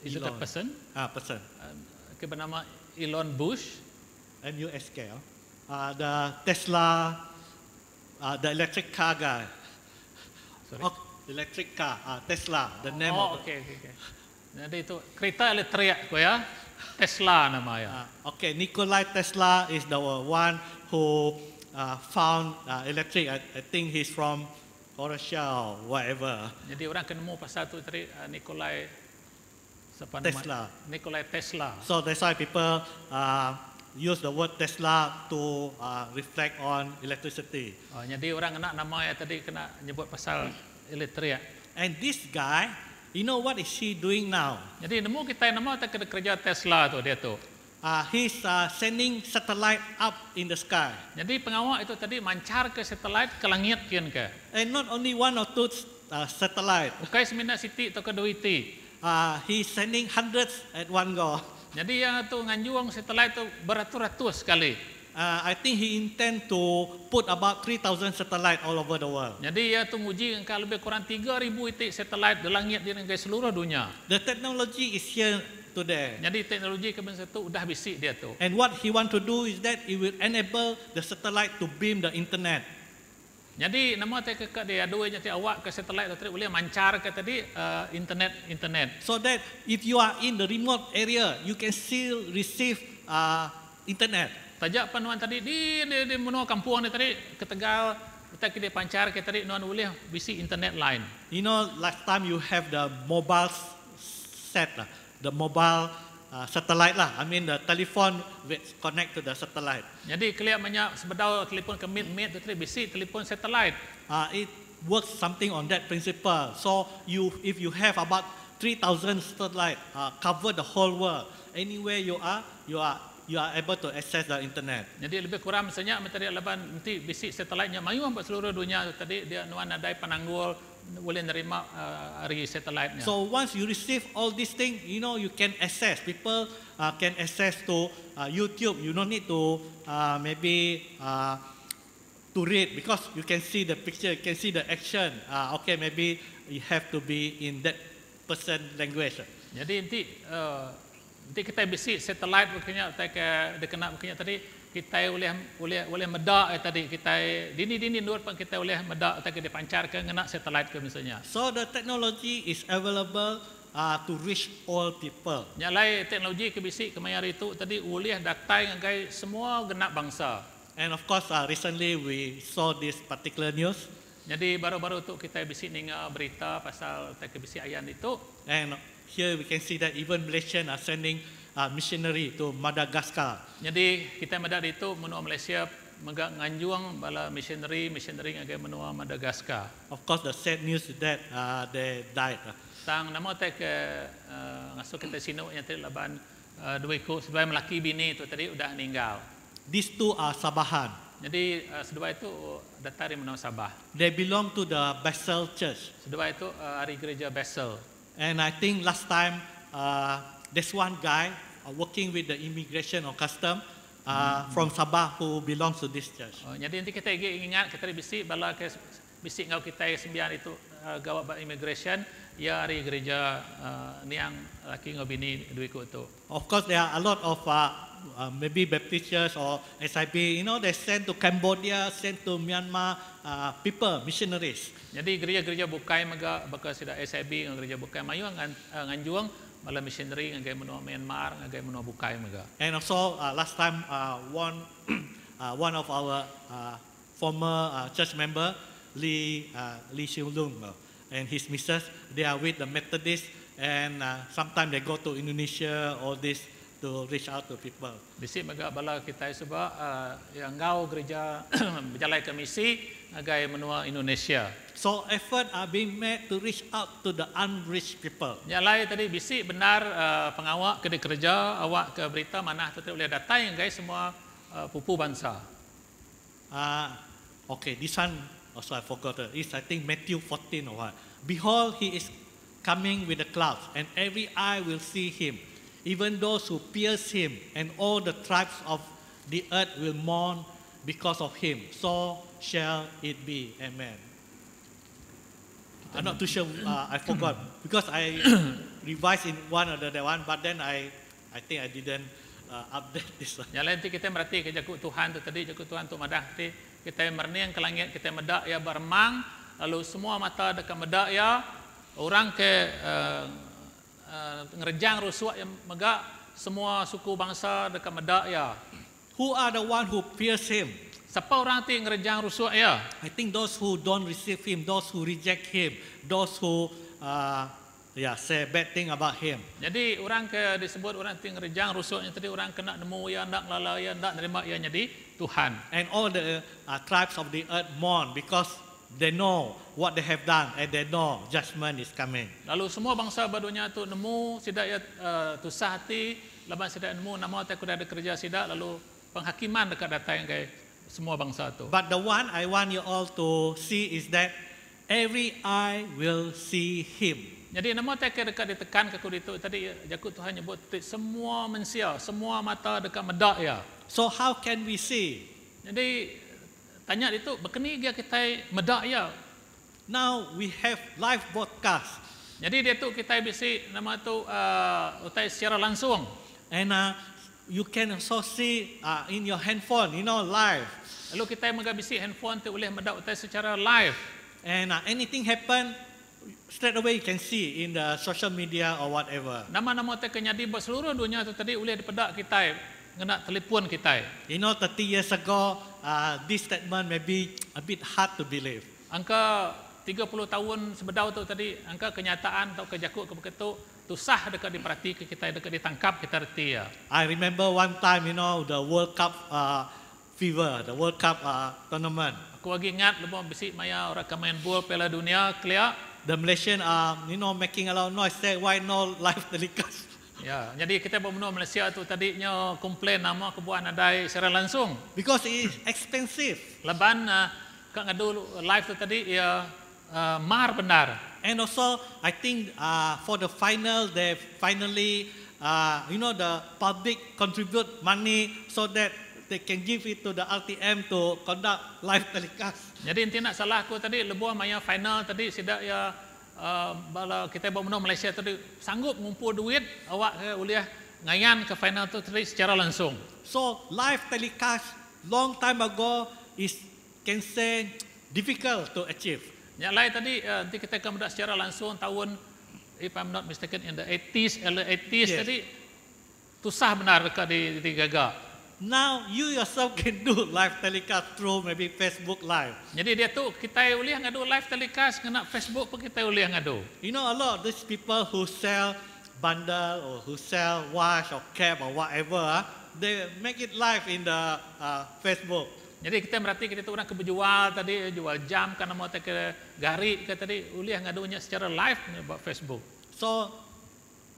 is it a person? Person. Ke bernama Elon Bush. MUSK. The Tesla. The electric car guy. Sorry. Oh, electric car, Tesla, the name of okay. Jadi itu kereta elektrik ko ya. Tesla namanya. Okay, Nikola Tesla is the one who found electric. I think he's from Russia or whatever. Jadi orang kenemu pasal tu tadi Nikola Tesla. Nikola Tesla. So that's why people use the word Tesla to reflect on electricity. Jadi orang kena nama ya tadi kena nyebut pasal elektrik. And this guy, you know what is he doing now? Jadi nemu kita nama tak kerja Tesla tu dia tu. He's sending satellite up in the sky. Jadi pengawal itu tadi mancar ke satellite ke langit kian ke. And not only one or two satellite. Bukai semina siti atau kedua iti. He's sending hundreds at one go. Jadi yang tu nganjuang satellite tu beratus-ratus sekali. I think he intend to put about 3,000 satellite all over the world. Jadi ia tu nguji engkau lebih kurang 3,000 titik satelit di langit di negara seluruh dunia. The technology is here today. Jadi teknologi kebenaran itu udah bisik dia tu. And what he want to do is that he will enable the satellite to beam the internet. Jadi nama tak ke dia dua jadi awak ke satelit tu boleh mancar ke tadi internet. So that if you are in the remote area, you can still receive internet. Tajak panuan tadi di menua kampung ni tadi ke Tegal kita dia pancar ke tadi nuan boleh bisik internet line. You know, last time you have the mobile set, the mobile satellite lah. I mean the telephone which connect to the satellite. Jadi kelihatan banyak sebedau telefon ke mid tu tadi bisik telefon satelit. It works something on that principle. So if you have about 3,000 satellite cover the whole world, anywhere you are able to access the internet. Jadi lebih kurang misalnya materi laban nanti bisik satelitnya mayu buat seluruh dunia tu tadi dia nuan ada pananggul boleh nerima hari satelitnya. So once you receive all these things, you know you can access. People can access to YouTube. You don't need to maybe to read because you can see the picture, you can see the action. Okay, maybe you have to be in that person language. Jadi nanti kita bisik satelit bukannya tak kena bukannya tadi kita boleh medak tadi kita dini nur pun kita boleh medak tak dipancar ke ngena satelit ke misalnya. So the technology is available to reach all people. Nyalai teknologi ke bisik ke mayar itu tadi boleh datai ngai semua genap bangsa. And of course recently we saw this particular news. Jadi baru-baru tu kita bisik dengar berita pasal tak bisik ayan itu. And here we can see that even Malaysian are sending missionary to Madagascar. Jadi kita medak itu menua Malaysia megak nganjuang bala missionary ngagai menua Madagascar. Of course the sad news is that they died. Tang nama tak ngasuh kita sino yang tadi laban dua ikut sebagai melaki bini itu tadi udah meninggal. These two are Sabahan. Jadi sedua itu datang dari menua Sabah. They belong to the Basel Church. Sedua itu hari gereja Basel. And I think last time there's one guy working with the immigration or custom from Sabah who belongs to this church. Jadi nanti kita ingat kita bisik bala ke bisik ngau kita sembilan itu gawat immigration ya hari gereja niang laki ngau bini dua ikut tu. Of course there are a lot of maybe Baptist church or SIB, you know, they send to Cambodia, send to Myanmar people, missionaries. Jadi gereja-gereja bukai mega bekas sudah SIB gereja bukai mayu nganjuang malah missionary ngagai menua Myanmar ngagai menua bukai mega. And also last time one of our former church member Lee Xiu Lung and his missus, they are with the Methodist and sometimes they go to Indonesia all this to reach out to people. Bisik mega bala kita sebab yang ngau gereja berjalan ke misi ngagai menua Indonesia. So effort are being made to reach out to the unreached people. Nyalai tadi bisik benar pengawak ke kerja awak ke berita mana tu boleh datang guys semua pupu bangsa. Okay, this one also I forgot. It's I think Matthew 14 or what. Behold, he is coming with the clouds, and every eye will see him, even those who pierce him, and all the tribes of the earth will mourn because of him. So shall it be. Amen. I'm not too sure. I forgot because I revised in one or the one, but then I think I didn't update this one. Yang lain tu kita merhati ke jakut Tuhan tu tadi jakut Tuhan tu madah ti kita merniang ke langit kita medak ya bermang lalu semua mata dekat medak ya orang ke ngerejang rusuh yang megak semua suku bangsa dekat medak ya. Who are the one who pierce him? Siapa orang ti ngerejang rusuh ya? I think those who don't receive him, those who reject him, those who say bad thing about him. Jadi orang ke disebut orang ti ngerejang rusuhnya tadi orang kena nemu ya ndak lala ya ndak nerima ya jadi Tuhan. And all the tribes of the earth mourn because they know what they have done and they know judgment is coming. Lalu semua bangsa badunya tu nemu sidak ya tusah hati lepas sidak nemu nama tak kuda ada kerja sidak lalu penghakiman dekat datang ke semua bangsa tu. But the one I want you all to see is that every eye will see him. Jadi nama tak dekat ditekan ke kuda itu tadi jakut Tuhan nyebut semua manusia, semua mata dekat medak ya. So how can we see? Jadi tanya itu berkeni dia kita medak ya. Now we have live broadcast, Jadi dia tu kita bisi nama tu utai secara langsung. and you can also see in your handphone, live. Lalu kita mengabisi handphone tu boleh medak utai secara live. And anything happen, straight away you can see in the social media or whatever. Nama-nama utai kenyadi buat seluruh dunia tu tadi boleh dipedak kita kena telefon kita. 30 years ago, this statement may be a bit hard to believe. Angka 30 tahun sebedau tu tadi, angka kenyataan atau kejakut kebetul tu sah dekat diperhati ke kita, dekat ditangkap kita reti ya. I remember one time, the World Cup fever, the World Cup tournament. Aku lagi ingat lepas bisi maya orang main bola Piala Dunia clear. The Malaysian are, making a lot of noise. Say, why no live telecast? Ya, jadi kita bermenua Malaysia tu tadinya komplain nama kebuan adai secara langsung. Because it is expensive. Leban kak ngadu live tu tadi ya mar benar. And also, I think for the final, they finally, the public contribute money so that they can give it to the RTM to conduct live telecast. Jadi inti nak salah aku tadi lebuah maya final tadi sidak ya bala kita bermenua Malaysia tadi sanggup ngumpul duit awak ke uliah ngayan ke final tu tadi secara langsung. So live telecast long time ago is can say difficult to achieve. Yang lain tadi nanti kita akan mendak secara langsung tahun, if I'm not mistaken, in the 80s, early 80s Yes. tadi susah benar dekat di Gaga. Now you yourself can do live telecast through maybe Facebook Live. Jadi dia tu kita uliah ngadu live telecast kena Facebook pun kita uliah ngadu. A lot of these people who sell bundle or who sell watch or cap or whatever, they make it live in the Facebook. Jadi kita merhati kita tu orang keberjual tadi jual jam kan mau ke gari ke tadi uliah ngadunya secara live buat Facebook. So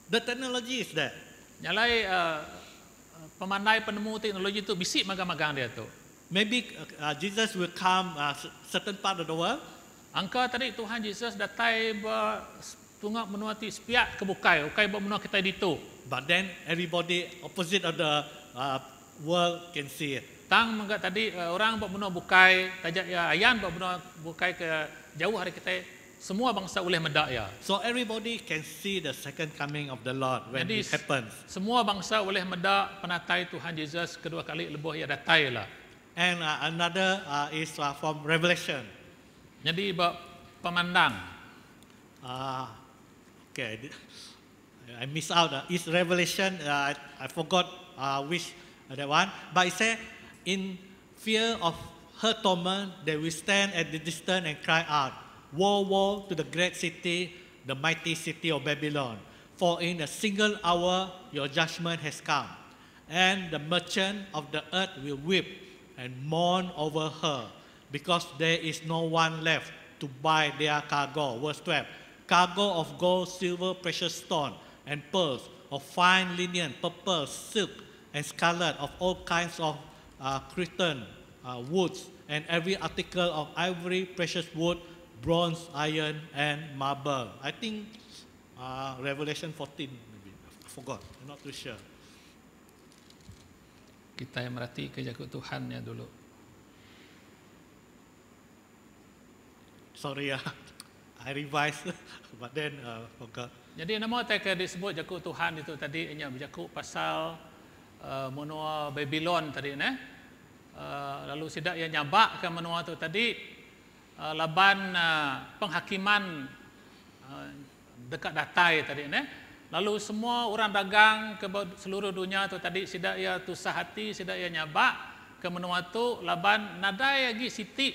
the technology is there. Nyalai pemandai penemu teknologi tu bisik magang-magang dia tu. Maybe Jesus will come certain part of the world. Angka tadi Tuhan Yesus datai tunggak menuati sepiak ke bukai, ukai menua kita ditu. But then everybody opposite of the world can see it. Tang mengga tadi orang menua bukai, tajak ya ayan menua bukai ke jauh hari kita semua bangsa boleh medak ya. So everybody can see the second coming of the Lord when Jadi, it happens. semua bangsa boleh medak penatai Tuhan Yesus kedua kali lebuh ya datai lah. And another is from Revelation. Jadi pemandang. Okay, I miss out. It's Revelation. I forgot which that one. But it said, in fear of her torment, they will stand at the distance and cry out, "Woe, woe to the great city, the mighty city of Babylon! For in a single hour your judgment has come, and the merchant of the earth will weep and mourn over her, because there is no one left to buy their cargo." Verse 12. Cargo of gold, silver, precious stone, and pearls, of fine linen, purple, silk, and scarlet, of all kinds of Cretan woods, and every article of ivory, precious wood, bronze, iron, and marble. I think Revelation 14, maybe. I forgot. I'm not too sure. Kita yang merhati kejakut Tuhan ya dulu. Sorry, I revised, but then forgot. Jadi nama mereka disebut jakut Tuhan itu tadi hanya berjakut pasal menua Babylon tadi lalu sidak yang nyabak ke menua tu tadi laban penghakiman dekat datai tadi lalu semua orang dagang ke seluruh dunia tu tadi sidak ia tusah hati sidak ia nyabak ke menua tu laban nadai lagi siti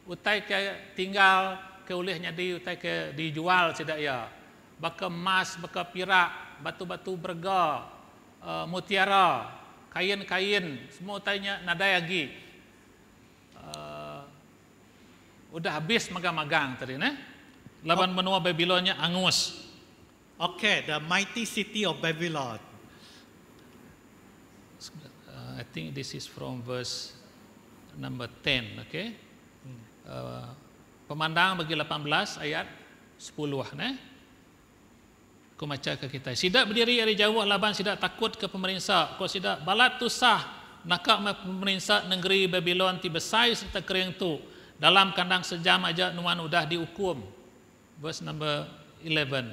utai ke tinggal ke olehnya di utai ke dijual sidak ia baka emas baka pirak batu-batu berga mutiara, kain-kain, semua tanya nadai lagi. Udah habis magang-magang tadi, laban menua Babylonnya angus. Okay, the mighty city of Babylon. I think this is from verse number 10, okay? Pemandang bagi 18 ayat 10, Aku baca ke kita. Sidak berdiri dari jauh laban sidak takut ke pemerintah. Kau sidak balat tusah nakak memerintah negeri Babylon ti besai serta kering tu dalam kandang sejam aja nuan udah dihukum. Verse number 11.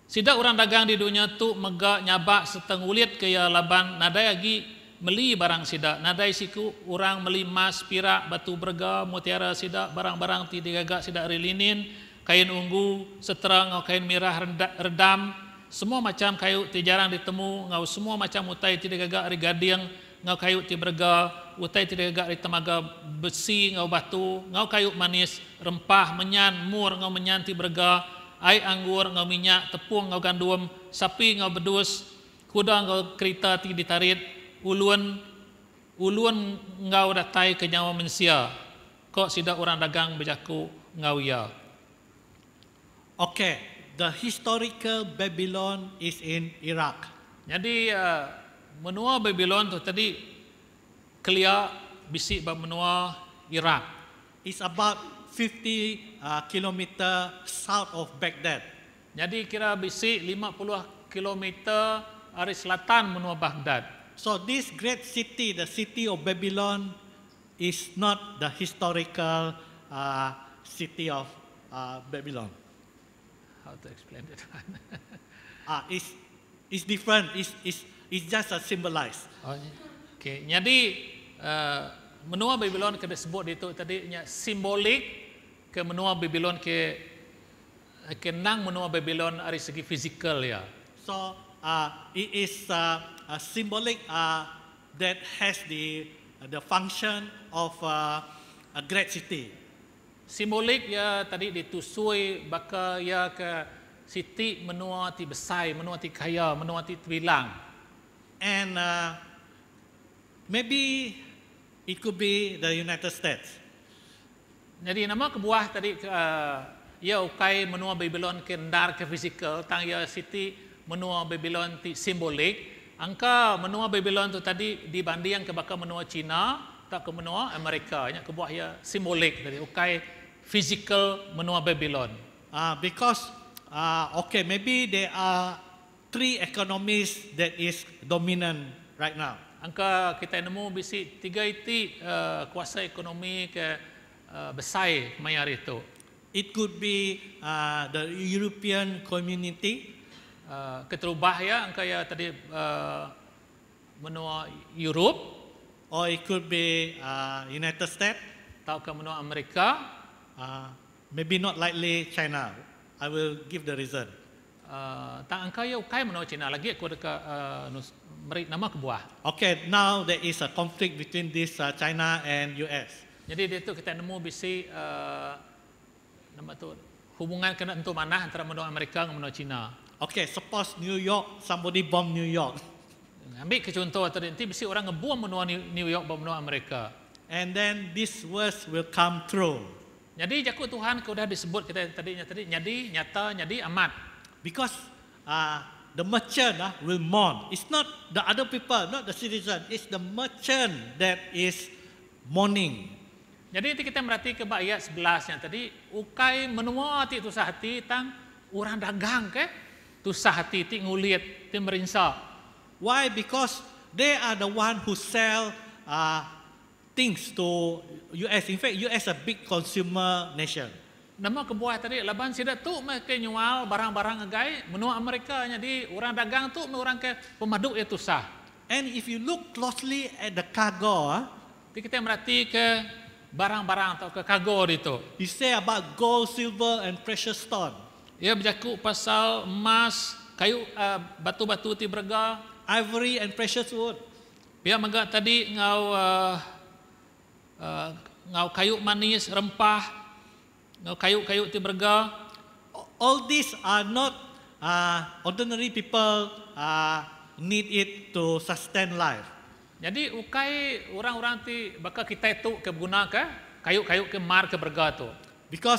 Sida orang dagang di dunia tu megak nyabak serta ngulit ke ya laban nadai lagi meli barang sida. Nadai siku orang meli emas, pirak, batu berga, mutiara sida, barang-barang ti digagak sida rilinin, kain unggu, setera ngau kain mirah redam, semua macam kayu ti jarang ditemu, ngau semua macam utai ti digagak rigading, ngau kayu ti berga, utai ti digagak ri temaga besi, ngau batu, ngau kayu manis, rempah, menyan, mur, ngau menyan ti berga, ai anggur, ngau minyak, tepung, ngau gandum, sapi, ngau bedus, kuda, ngau kereta ti ditarit, ulun ngau datai ke nyawa manusia. Kok sida orang dagang bejaku ngau ya. Okay, the historical Babylon is in Iraq. Jadi menua Babylon tu tadi kelia bisik bab menua Iraq. It's about 50 kilometer south of Baghdad. Jadi kira bisik 50 kilometer arah selatan menua Baghdad. So this great city, the city of Babylon, is not the historical city of Babylon. How to explain that one? It's different. It's just a symbolized. Okay. Jadi menua Babylon kena sebut itu tadi simbolik ke menua Babylon ke kenang menua Babylon dari segi fizikal ya. So it is a symbolic that has the function of a great city. Simbolik ya tadi ditusui baka ya ke siti menua ti besai, menua ti kaya, menua ti bilang. And maybe it could be the United States. Jadi nama kebuah tadi ya ukai menua Babylon ke ndar ke fizikal, tang ya siti menua Babylon ti simbolik. Angka menua Babylon tu tadi dibanding ke baka menua Cina, tak ke menua Amerika. Nya kebuah ya simbolik tadi ukai physical menua Babylon. Because okay, maybe there are 3 economies that is dominant right now. Angka kita nemu bisi 3 iti kuasa ekonomi ke besar mayar itu. It could be the European community. Keterubah ya angka ya tadi menua Europe, or it could be United States. Atau ke menua Amerika. Maybe not likely China. I will give the reason. Tak angka ya ukai menua China lagi aku dekat merik nama kebuah. Okay, now there is a conflict between this China and US. Jadi dia tu kita nemu bisi nama tu hubungan kena entu mana antara menua Amerika dengan menua China. Okay, suppose New York, somebody bomb New York. Ambil ke contoh tadi nanti bisi orang ngebuang menua New York bom menua Amerika. And then this verse will come true. Jadi jaku Tuhan sudah disebut kita tadi jadi nyata jadi amat. Because the merchant will mourn. It's not the other people, not the citizen. It's the merchant that is mourning. Jadi nanti kita merhati ke ayat 11 yang tadi ukai menua ti tusah hati tang orang dagang ke tusah hati ti ngulit ti merinsa. Why? Because they are the one who sell things to US. In fact, US is a big consumer nation. Nama kebuah tadi laban sida tu mereka nyual barang-barang agai menua Amerika jadi orang dagang tu orang ke pemaduk itu sah. And if you look closely at the cargo, kita merhati ke barang-barang atau ke cargo itu. You say about gold, silver and precious stone. Ia berjaku pasal emas, kayu batu-batu ti berga, ivory and precious wood. Dia megak tadi ngau kayu manis, rempah, ngau kayu-kayu ti berga. All these are not ordinary people need it to sustain life. Jadi ukai orang-orang ti bakal kita itu keguna ke kayu-kayu ke mar ke berga tu. Because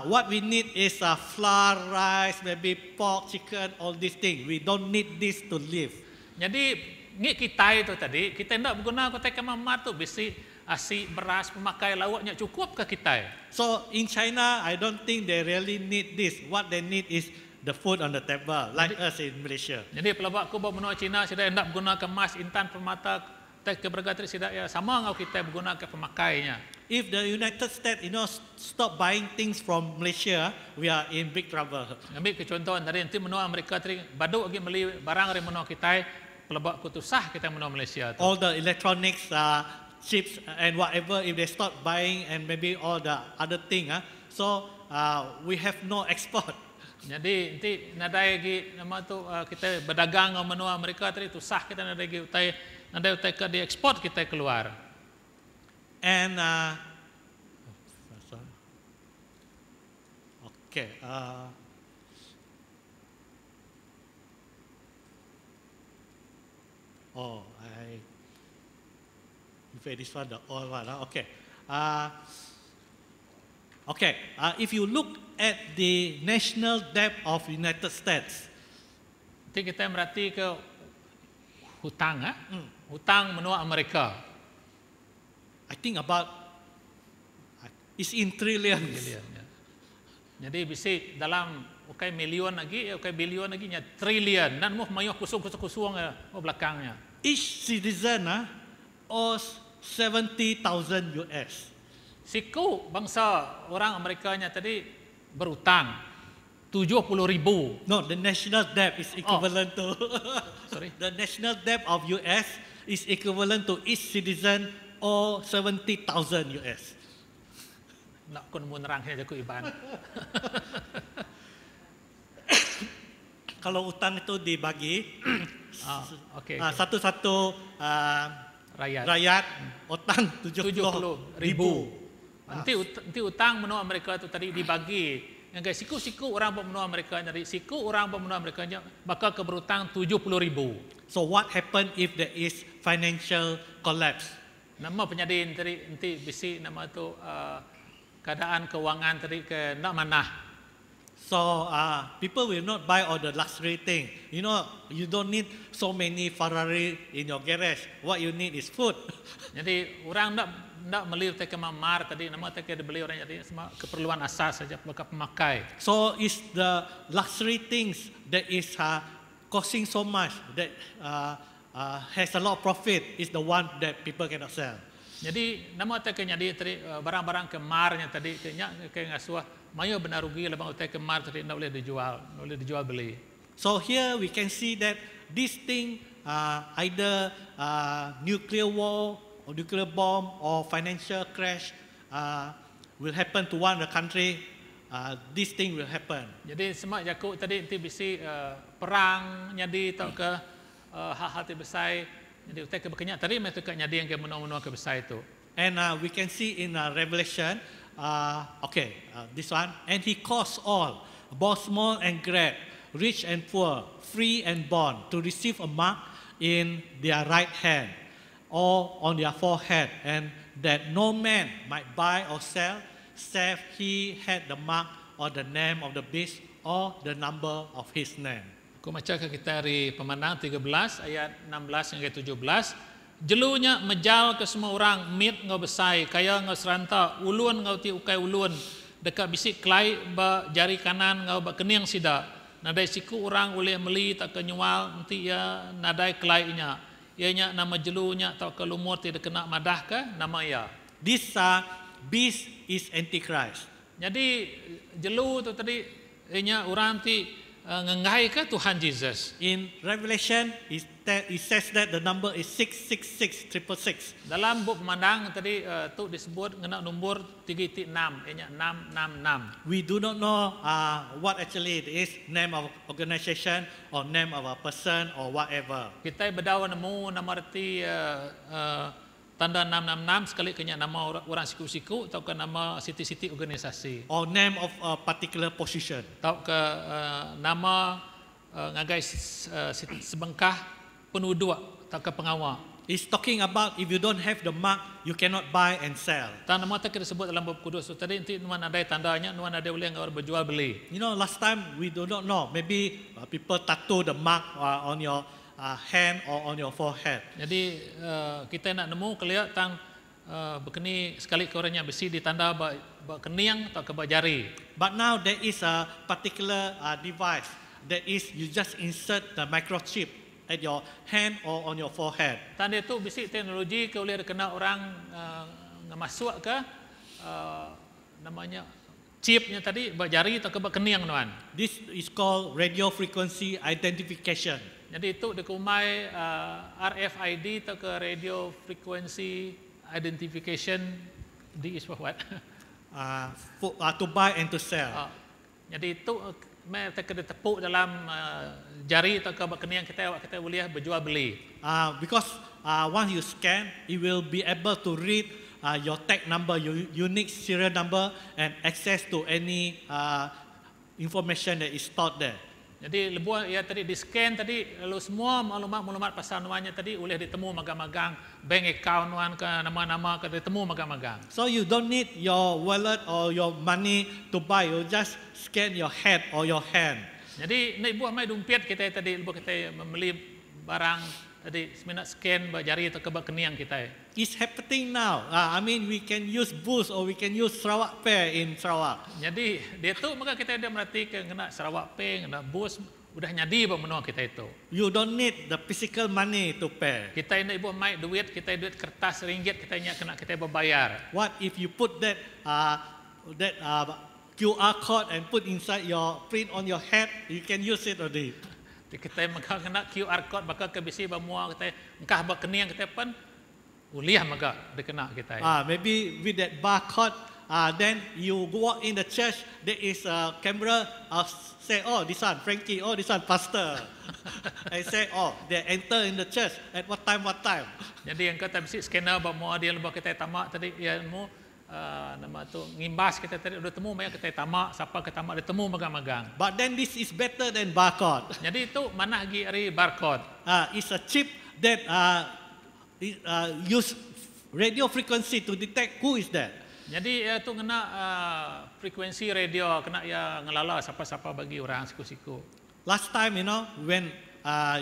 what we need is flour, rice, maybe pork, chicken, all these things. We don't need this to live. Jadi ni kita itu tadi kita tidak berguna kota kemamar tu bisi asi beras pemakai lauknya cukup ke kita. So in China, I don't think they really need this. What they need is the food on the table, like us in Malaysia. Jadi pelabak aku bawa menua Cina sudah hendak menggunakan emas, intan, permata, keberagaman tadi tidak ya sama ngau kita menggunakan pemakainya. If the United States, stop buying things from Malaysia, we are in big trouble. Ambil kecontohan tadi nanti menua Amerika tadi baduk lagi beli barang dari menua kita pelebak kutusah kita menua Malaysia. All the electronics, chips and whatever, if they stop buying and maybe all the other thing, so we have no export. Jadi nanti nadai lagi nama tu kita berdagang dengan menua Amerika tadi tusah kita nadai lagi nadai ke diekspor kita keluar. And okay, this one the old one. Okay, if you look at the national debt of United States, nanti kita merhati ke hutang, hutang menua Amerika. I think about it's in trillions. Ya. Jadi bisa dalam ukai million lagi, ukai billion lagi nya trillion dan mau mayuh kusung belakangnya. Each citizen owes 70,000 US. Siku bangsa orang Amerikanya tadi berutang 70,000. No, the national debt is equivalent to Sorry. The national debt of US is equivalent to each citizen or 70,000 US. Nak kun menerangnya jaku Iban. Kalau utang itu dibagi, Okay. Satu-satu rakyat utang 70,000. Nanti utang menua Amerika itu tadi dibagi. Yang siku-siku orang menua Amerika dari siku orang menua Amerika bakal keberutang 70,000. So what happen if there is financial collapse? Nama penyadin tadi nanti bisi nama tu keadaan keuangan tadi ke nak manah. So people will not buy all the luxury thing. You don't need so many Ferrari in your garage. What you need is food. Jadi orang nak beli teka mamar tadi nama teka dibeli orang jadi semua keperluan asas saja bakal pemakai. So is the luxury things that is costing so much that has a lot of profit is the one that people cannot sell. Jadi nama teka jadi tadi barang-barang kemarnya tadi kayak ngasuh mayo benar rugi lebang utai kemar tadi nak boleh dijual beli. So here we can see that this thing either nuclear war or nuclear bomb or financial crash will happen to one of the country. This thing will happen. Jadi semak jakuk tadi nanti bisi perang nyadi tak ke hal-hal yang besar. Jadi utai kebekenyak tadi mereka nyadi yang ke menua-menua ke besar itu. And we can see in Revelation, this one. And he caused all, both small and great, rich and poor, free and bond, to receive a mark in their right hand or on their forehead, and that no man might buy or sell, save he had the mark or the name of the beast or the number of his name. Aku baca ke kita dari Pemandangan 13 ayat 16 hingga 17. Jelunya mejal ke semua orang mit ngau besai kaya ngau seranta ulun ngau ti ukai ulun dekat bisik kelai ba jari kanan ngau ba kening sida nadai siku orang boleh meli tak ke nyual nanti ya nadai kelainya ianya nama jelunya tak ke lumur tidak kena madah ke nama ya. This beast is Antichrist. Jadi jelu tu tadi ianya orang ti ngengai ke Tuhan Yesus. In Revelation, it says that the number is 666,666. Dalam buku Pemandangan tadi tu disebut ngena nombor 3.6, ianya 666. We do not know what actually it is, name of organization or name of a person or whatever. Kita berdawa nemu nama arti tanda 666 sekali kena nama orang siku-siku atau ke nama siti-siti organisasi or name of a particular position atau ke nama ngagai sebengkah penduduk atau ke pengawal. It's talking about if you don't have the mark you cannot buy and sell. Tanda nama tak disebut dalam bab kudus. So, tadi nanti nuan ada tandanya, nuan ada boleh orang berjual beli. Last time we do not know, maybe people tattoo the mark on your hand or on your forehead. Jadi kita nak nemu kelihatan berkeni sekali ke orangnya besi ditanda berkening atau ke jari. But now there is a particular device that is you just insert the microchip at your hand or on your forehead. Tanda itu bisik teknologi ke boleh kena orang masuk ke namanya chipnya tadi berjari atau ke berkening tuan. This is called radio frequency identification. Jadi itu dikumai RFID atau ke radio frequency identification di is what? To buy and to sell. Jadi itu mereka kena tepuk dalam jari atau ke berkening kita boleh berjual beli. Because once you scan, you will be able to read your tag number, your unique serial number, and access to any information that is stored there. Jadi lebuh ya tadi di scan tadi lalu semua maklumat pasal nuannya tadi boleh ditemu magang-magang bank account nuan ke nama-nama ke ditemu magang-magang. So you don't need your wallet or your money to buy. You just scan your head or your hand. Jadi nak buat mai dompet kita tadi lebuh kita membeli barang tadi seminat scan berjari atau ke berkening kita. It's happening now. I mean, we can use Boost or we can use Sarawak Pay in Sarawak. Jadi dia tu maka kita ada merhatikan kena Sarawak Pay, kena Boost, udah nyadi menua kita itu. You don't need the physical money to pay. Kita nak ibu mai duit, kita duit kertas ringgit kita kena kita berbayar. What if you put that QR code and put inside your print on your head? You can use it already. Kita maka kena QR code maka ke bisi bamua kita engkah berkening kita pun uliah maka dikena kita. Maybe with that barcode, then you walk in the church, there is a camera say, oh, this one Frankie, oh, this one Pastor. I say, oh, they enter in the church at what time. Jadi yang kata bisi scanner bamua dia lebih kita tamak tadi ya mu nama tu ngimbas kita tadi udah temu banyak kita tamak siapa ke tamak dia temu magang-magang. But then this is better than barcode. Jadi itu mana lagi ari barcode. It's a chip that use radio frequency to detect who is that. Jadi itu kena frekuensi radio kena ya ngelala siapa-siapa bagi orang siku-siku. Last time, when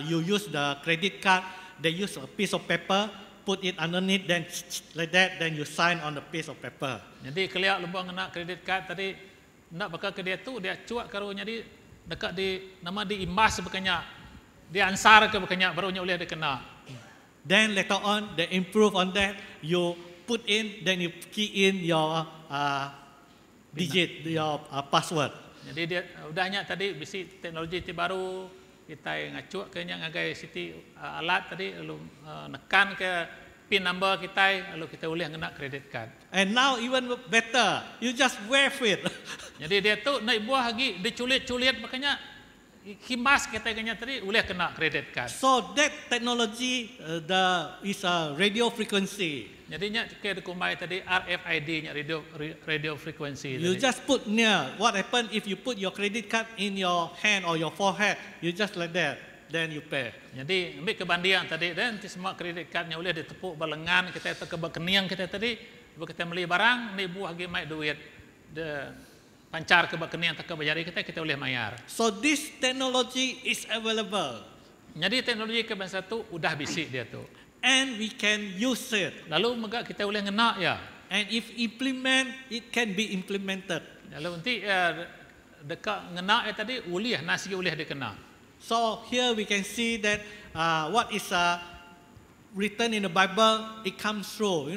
you use the credit card, they use a piece of paper, put it underneath, then like that, then you sign on the piece of paper. Jadi keliak lubang kena kredit card tadi nak bakal ke dia tu dia cuak karunya di dekat di nama di imbas bekanya dia ansar ke bekanya barunya boleh dia kena. Then later on they improve on that, you put in, then you key in your digit, your password. Jadi dia udahnya tadi bisi teknologi baru kita ngacuak ke yang agai siti alat tadi lalu nekan ke pin number kita lalu kita boleh kena credit card. And now even better, you just wave it. Jadi dia tu naik buah lagi diculit-culit makanya himas kita kena tadi boleh kena credit card. So that technology is a radio frequency. Jadinya kita dikumai tadi RFID nya radio frequency. You just put near. What happen if you put your credit card in your hand or your forehead? You just like that, then you pay. Jadi ambil kebandingan tadi dan semua kredit cardnya boleh ditepuk balengan kita ke berkening kita tadi kita beli barang ni buah lagi mai duit de pancar ke berkening atau ke berjari kita boleh bayar. So this technology is available. Jadi teknologi ke bangsa tu udah bisik dia tu. And we can use it. Lalu maka kita boleh ngena ya. And if implement, it can be implemented. Lalu nanti dekat ngena tadi uliah nasi uliah dikena. So here we can see that what is written in the Bible, it comes true.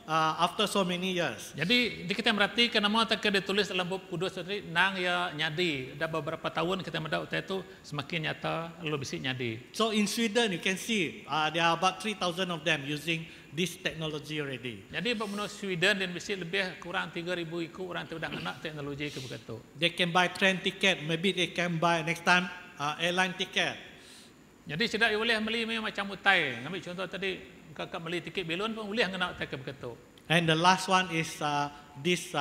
After so many years. Jadi kita merhati nama tak ditulis dalam buku kudus tadi nang ya nyadi. Dah beberapa tahun kita mendak itu semakin nyata lalu bisik nyadi. So in Sweden you can see there are about 3,000 of them using this technology already. Jadi menurut Sweden dan bisik lebih kurang 3,000 ikut orang tu dah kena teknologi ke begitu. They can buy train ticket, maybe they can buy next time airline ticket. Jadi sudah boleh beli macam utai. Ambil contoh tadi kakak beli tiket belon pun boleh kena utai ke begitu. And the last one is this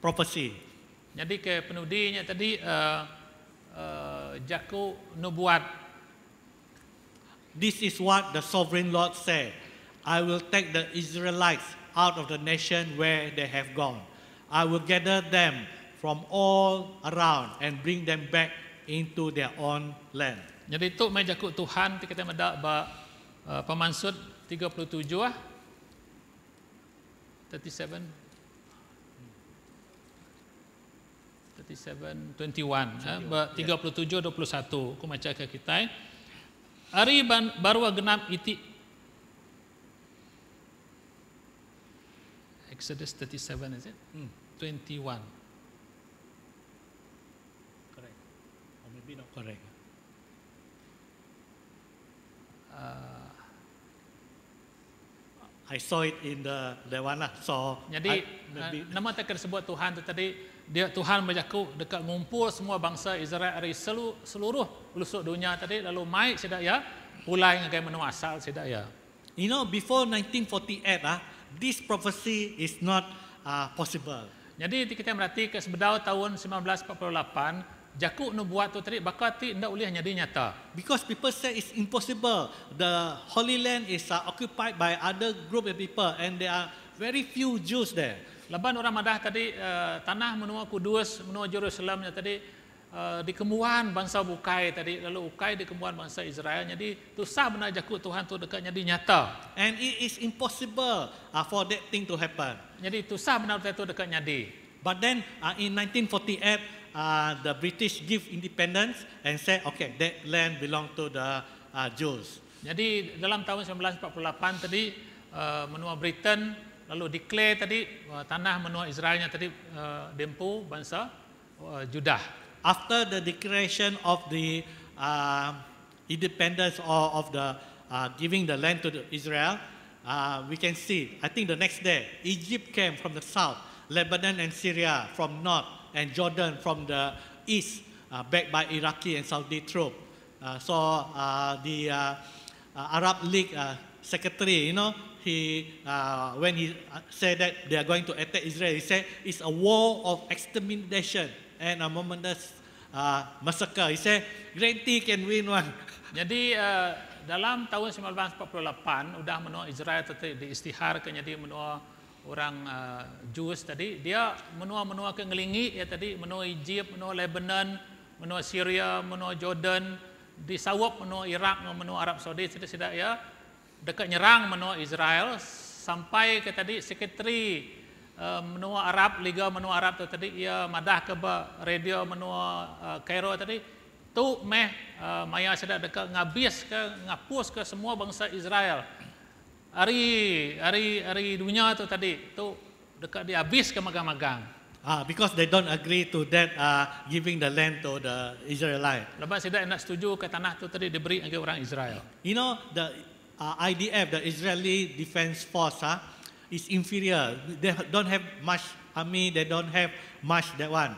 prophecy. Jadi ke penudinya tadi Jaku nubuat. This is what the sovereign Lord said. I will take the Israelites out of the nation where they have gone. I will gather them from all around and bring them back into their own land. Jadi itu Jaku Tuhan kita mendak Pemansud 37 37 21 37 21 aku macam ke kita Ari baru genap iti Exodus 37 is it? 21. Correct. Or maybe not correct. I saw it in the one lah. So Jadi maybe nama tak disebut Tuhan tu tadi, dia Tuhan berjaku dekat ngumpul semua bangsa Israel dari seluruh pelosok dunia tadi, lalu mai sedak ya pulai ngagai menua asal sedak ya. you know, before 1948, this prophecy is not possible. Jadi kita merhati ke sebedau tahun 1948 jaku nubuat tu tadi bakal ti ndak boleh jadi nyata. Because people say it's impossible. The Holy Land is occupied by other group of people and there are very few Jews there. Laban orang madah tadi tanah menua Kudus, menua Jerusalem tadi dikemuan bangsa Bukai tadi, lalu Ukai dikemuan bangsa Israel. Jadi tu sah benar jaku Tuhan tu dekat jadi nyata. And it is impossible for that thing to happen. Jadi tu sah benar tu dekat jadi. But then in 1948, the British give independence and say, okay, that land belong to the Jews. Jadi dalam tahun 1948 tadi menua Britain lalu declare tadi tanah menua Israelnya tadi dempu bangsa Judah. After the declaration of the independence or of the giving the land to Israel, we can see, I think the next day, Egypt came from the south, Lebanon and Syria from north, and Jordan from the east, backed by Iraqi and Saudi troops. So the Arab League secretary, you know, when he said that they are going to attack Israel, he said it's a war of extermination and a momentous massacre. He said, Great T can win one. Jadi dalam tahun 1948 udah menua Israel tadi diistiharkan jadi menua orang Jews tadi, dia menua-menua ke ngelingi ya tadi, menua Egypt, menua Lebanon, menua Syria, menua Jordan, disawap menua Iraq, menua Arab Saudi tidak ya dekat nyerang menua Israel sampai ke tadi sekretari menua Arab, Liga Menua Arab tu tadi ia madah ke radio menua Kairo tadi tu maya sedak dekat ngabis ke ngapus ke semua bangsa Israel. Hari dunia tu tadi tu dekat dihabis ke magang-magang. Because they don't agree to that giving the land to the Israelite. Lepas tidak nak setuju ke tanah tu tadi diberi bagi orang Israel. You know, the IDF, the Israeli Defense Force, is inferior. They don't have much army, they don't have much that one,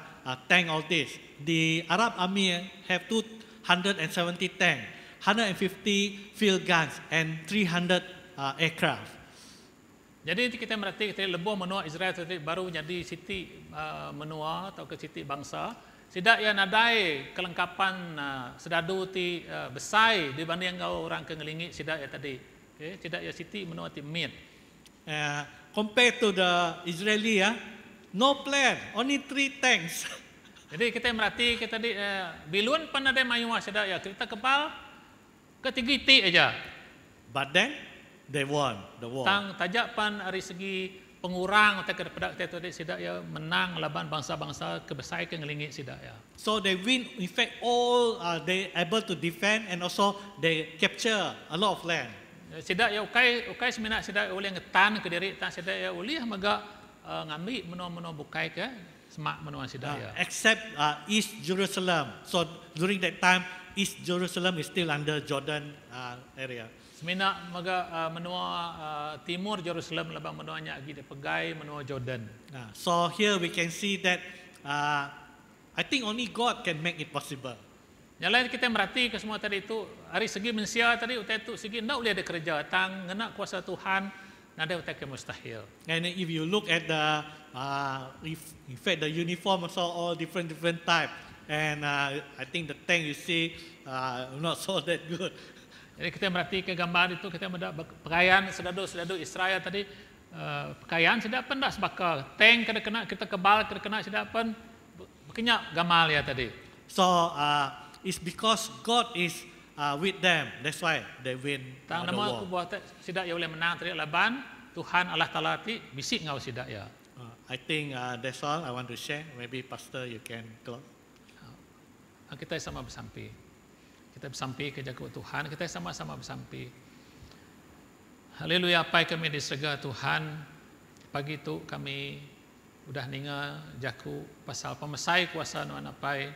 tank, all this. The Arab army have 270 tanks, 150 field guns, and 300 aircraft. Jadi kita merhati kita lebuh menua Israel tadi baru jadi siti menua atau ke siti bangsa. Tidak ya nadai kelengkapan sedadu ti besai dibanding orang ke ngelingi tidak ya tadi. Okay? Tidak ya siti menua ti mit. Compared to the Israeli, no plan, only 3 tanks. Jadi kita merhati kita di bilun pan ada mayuah tidak ya kita kepal ketiga ti aja. But then they won the war. Tang tajapan dari segi pengurang atau kepada itu tidak ya menang laban bangsa-bangsa kebesai ke ngelingi tidak ya. So they win. In fact, all they able to defend and also they capture a lot of land. Tidak ya ukai semina tidak boleh ngetan ke diri tak tidak ya boleh maga ngambil menua-menua bukai ke semak menua tidak ya. Except East Jerusalem. So during that time, East Jerusalem is still under Jordan area. Semina maga menua timur Jerusalem labang menuanya agi dipegai menua Jordan. So here we can see that I think only God can make it possible. Yang lain kita merhati ke semua tadi itu hari segi manusia tadi utai itu segi ndak boleh ada kerja tang ngena kuasa Tuhan nada utai ke mustahil. And if you look at the in fact the uniform also all different type, and I think the tank you see not so that good. Jadi kita merhati ke gambar itu kita ada pakaian sedadu Israel tadi pakaian tidak pun dak sebakar tank kena kita kebal kena tidak pun kenyak gamal ya tadi. So it's because God is with them. That's why they win Tang the nama aku war. buat sidak ya boleh menang tadi laban Tuhan Allah Taala ti bisik ngau sidak ya. I think that's all I want to share. Maybe Pastor you can close. Kita sama bersampai. Kita kita bersampi ke jago Tuhan, kita sama-sama bersampi. Haleluya, apa kami di surga Tuhan. Pagi itu kami udah ninga jaku pasal pemesai kuasa nuan apai.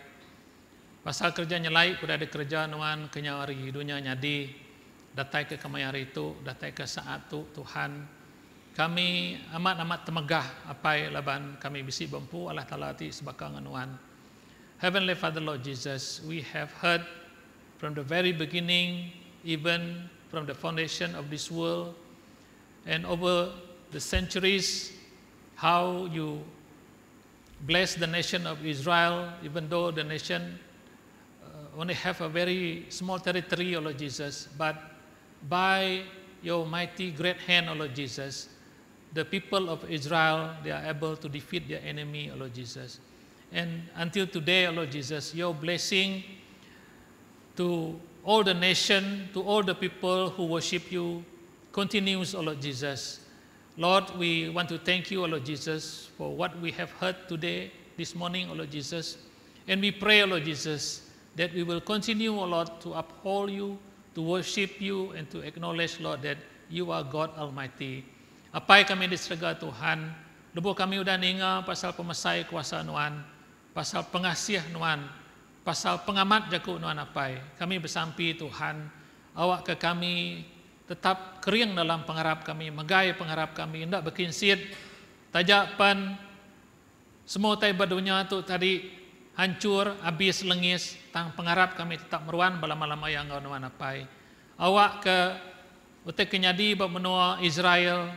Pasal kerja nyelai kuda ada kerja nuan kenyawari dunia nyadi. Datai ke kemayari itu, datai ke saat itu Tuhan. Kami amat-amat temegah apai laban kami bisi bampu Allah Ta'ala ti sebakang anuan. Heavenly Father Lord Jesus, we have heard from the very beginning, even from the foundation of this world, and over the centuries, how you bless the nation of Israel, even though the nation only have a very small territory, O Lord Jesus, but by your mighty great hand, O Lord Jesus, the people of Israel, they are able to defeat their enemy, O Lord Jesus. And until today, O Lord Jesus, your blessing to all the nation, to all the people who worship you, continues, O Lord Jesus. Lord, we want to thank you, O Lord Jesus, for what we have heard today, this morning, O Lord Jesus. And we pray, O Lord Jesus, that we will continue, O Lord, to uphold you, to worship you, and to acknowledge, Lord, that you are God Almighty. Apai kami di surga Tuhan, lubo kami udah ninga pasal pemesai kuasa nuan, pasal pengasih nuan, pasal pengamat jaku nuan apai. Kami bersampi Tuhan, awak ke kami tetap kering dalam pengharap kami, megai pengharap kami, hendak berkinsit, tajapan, semua taiba dunia tu tadi hancur, habis lengis, tang pengharap kami tetap meruan balam-balam yang kau nuan apai. Awak ke utek kenyadi menua Israel,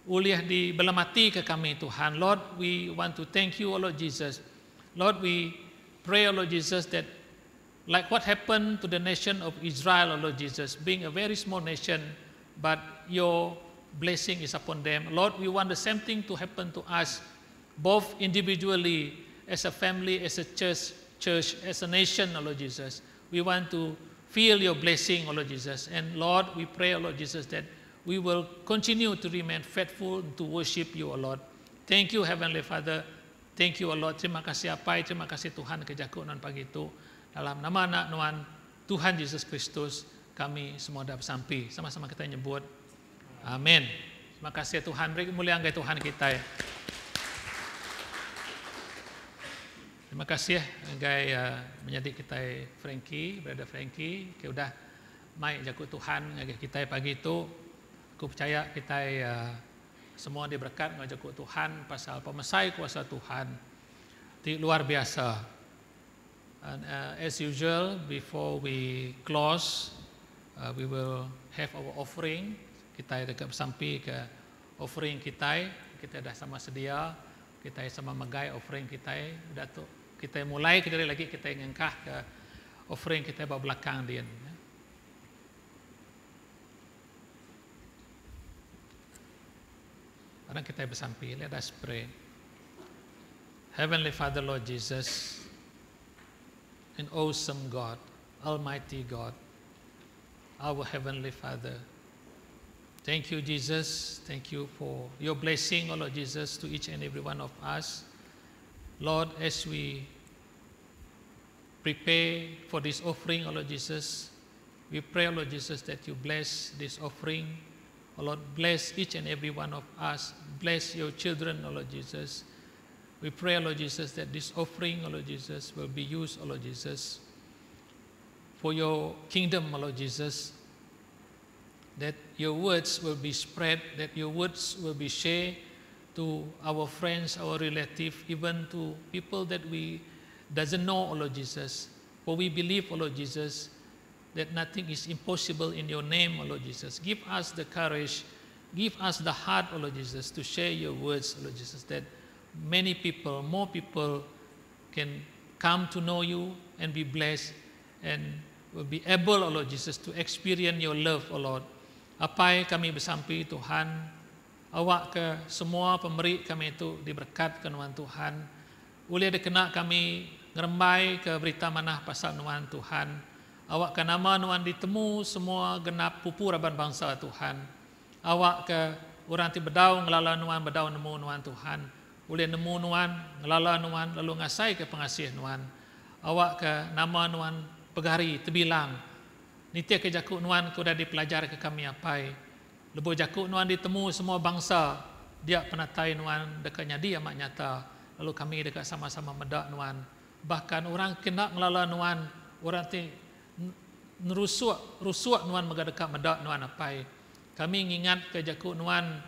uliah di belamati ke kami Tuhan. Lord, we want to thank you, O Lord Jesus. Lord, we pray, O Lord Jesus, that like what happened to the nation of Israel, O Lord Jesus, being a very small nation, but your blessing is upon them. Lord, we want the same thing to happen to us, both individually, as a family, as a church, as a nation, O Lord Jesus. We want to feel your blessing, O Lord Jesus. And Lord, we pray, O Lord Jesus, that we will continue to remain faithful to worship you, O Lord. Thank you, Heavenly Father. Thank you, O Lord. Terima kasih apai, terima kasih Tuhan kejakuan pagi itu. Dalam nama anak nuan Tuhan Yesus Kristus, kami semua dah bersampi. Sama-sama kita nyebut. Amin. Terima kasih Tuhan. Beri kemuliaan ke Tuhan kita. Terima kasih gai menjadi kita Frankie, Brother Frankie. Kita udah mai jaku Tuhan ngagih kita pagi itu. Aku percaya kita semua diberkat ngajaku Tuhan pasal pemesai kuasa Tuhan. Di luar biasa. And as usual, before we close, we will have our offering. Kita dekat bersampi ke offering kita. Kita dah sama sedia. Kita sama megai offering kita. Datuk kita mulai kita lagi kita ngangkah ke offering kita bawa belakang dia. Sekarang kita bersampi. Let us pray. Heavenly Father, Lord Jesus, an awesome God, Almighty God, our Heavenly Father. Thank you, Jesus. Thank you for your blessing, O Lord Jesus, to each and every one of us. Lord, as we prepare for this offering, O Lord Jesus, we pray, O Lord Jesus, that you bless this offering. O Lord, bless each and every one of us. Bless your children, O Lord Jesus. We pray, O Lord Jesus, that this offering, O Lord Jesus, will be used, O Lord Jesus, for your kingdom, O Lord Jesus, that your words will be spread, that your words will be shared to our friends, our relatives, even to people that we doesn't know, O Lord Jesus. For we believe, O Lord Jesus, that nothing is impossible in your name, O Lord Jesus. Give us the courage, give us the heart, O Lord Jesus, to share your words, O Lord Jesus, that many people, more people can come to know you and be blessed and will be able, O Lord Jesus, to experience your love, O Lord. Apa kami bersampi Tuhan, awak ke semua pemberi kami itu diberkat ke nuan Tuhan. Boleh dikena kami ngerembai ke berita manah pasal nuan Tuhan. Awak ke nama nuan ditemu semua genap pupu raban bangsa Tuhan. Awak ke orang ti bedau ngelala nuan bedau nemu nuan Tuhan. Boleh nemu nuan, ngelala nuan, lalu ngasai ke pengasih nuan. Awak ke nama nuan pegari terbilang. Nitia ke jakuk nuan ku dah dipelajar ke kami apai. Lebo jakuk nuan ditemu semua bangsa. Dia penatai nuan dekatnya dia amat nyata. Lalu kami dekat sama-sama medak nuan. Bahkan orang kena ngelala nuan. Orang ti rusuak nuan dekat medak nuan apai. Kami ingat ke jakuk nuan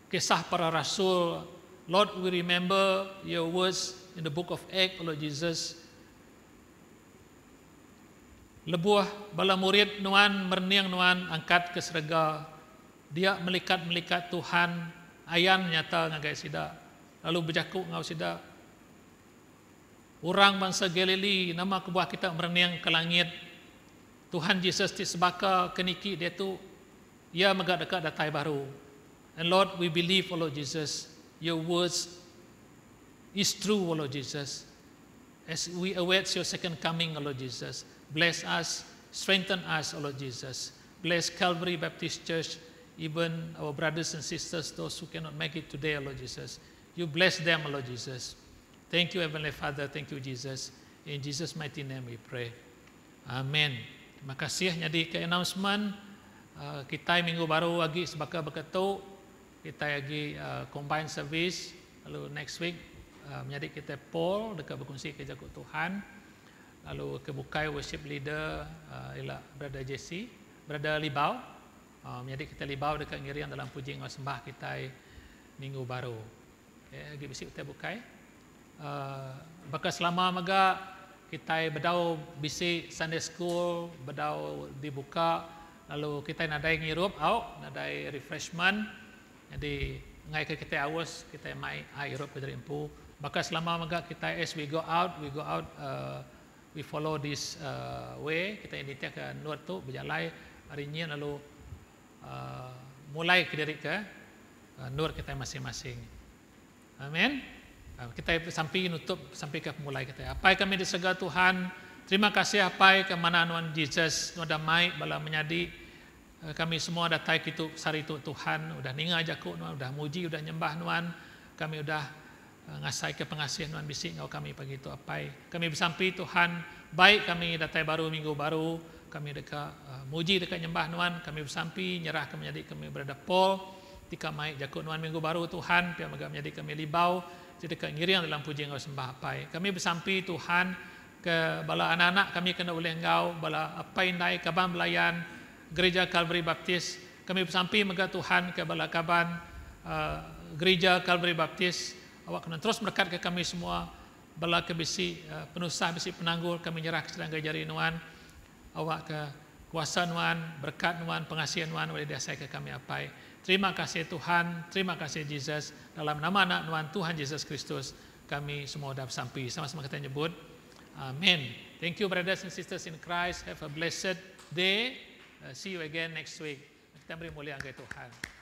kisah para rasul. Lord, we remember your words in the book of Acts, Lord Jesus. Lebuah bala murid nuan merniang nuan angkat ke serga. Dia melikat-melikat Tuhan, ayan nyata ngagai sida. Lalu berjakuk ngau sida. Orang bangsa Galilea nama kebuah kita merniang ke langit. Tuhan Yesus ti sebaka keniki dia tu ia megak dekat datai baru. And Lord, we believe, Lord Jesus, your words is true, Lord Jesus. As we await your second coming, Lord Jesus, bless us, strengthen us, Lord Jesus. Bless Calvary Baptist Church, even our brothers and sisters, those who cannot make it today, Lord Jesus. You bless them, Lord Jesus. Thank you, Heavenly Father. Thank you, Jesus. In Jesus' mighty name we pray. Amen. Terima kasih. Jadi ke announcement, kita minggu baru lagi sebaka berketuk, kita lagi combined service. Lalu next week, menjadi kita Paul dekat berkongsi ke jakuk Tuhan. Lalu kebukai worship leader ialah Brother Jesse, Brother Libau. Menjadi kita Libau dekat ngirian dalam puji ngau sembah kita minggu baru. Okay, lagi bisik kita bukai. Bakal selama maga kita bedau bisik Sunday school, bedau dibuka. Lalu kita nadai ngirup out, nadai refreshment. Jadi ngai ke kita awas kita mai airup ke impu. Bakal selama maga kita as we go out, we follow this way. Kita ini ke nur tu berjalan harinya lalu mulai ke diri ke nur kita masing-masing. Amin. Kita sampai nutup sampai ke mulai kita. Apa kami disegah Tuhan. Terima kasih apa ke mana Tuhan Jesus nu damai bala menyadi kami semua datai kitu sari tu Tuhan udah ninga jakuk nuan udah muji udah nyembah nuan kami udah ngasai ke pengasihan nuan bisik ngau kami pagi itu apai kami bersampi Tuhan baik kami datai baru minggu baru kami dekat muji dekat nyembah nuan kami bersampi nyerah kami menjadi kami berada Paul tika mai jakuk nuan minggu baru Tuhan pia magam menjadi kami libau jadi dekat ngiriang dalam puji ngau sembah apai kami bersampi Tuhan ke bala anak-anak kami kena oleh engkau bala apai ndai kaban belayan Gereja Calvary Baptist kami bersampi mega Tuhan ke bala kaban Gereja Calvary Baptist awak kena terus berkat ke kami semua bala ke bisi penusah bisi penanggul kami nyerah ke sedang jari nuan awak ke kuasa nuan berkat nuan pengasihan nuan oleh dasai ke kami apai terima kasih Tuhan terima kasih Jesus dalam nama anak nuan Tuhan Yesus Kristus kami semua dah bersampi sama-sama kita nyebut amin. Thank you brothers and sisters in Christ, have a blessed day. See you again next week. Kita beri mulia ke Tuhan.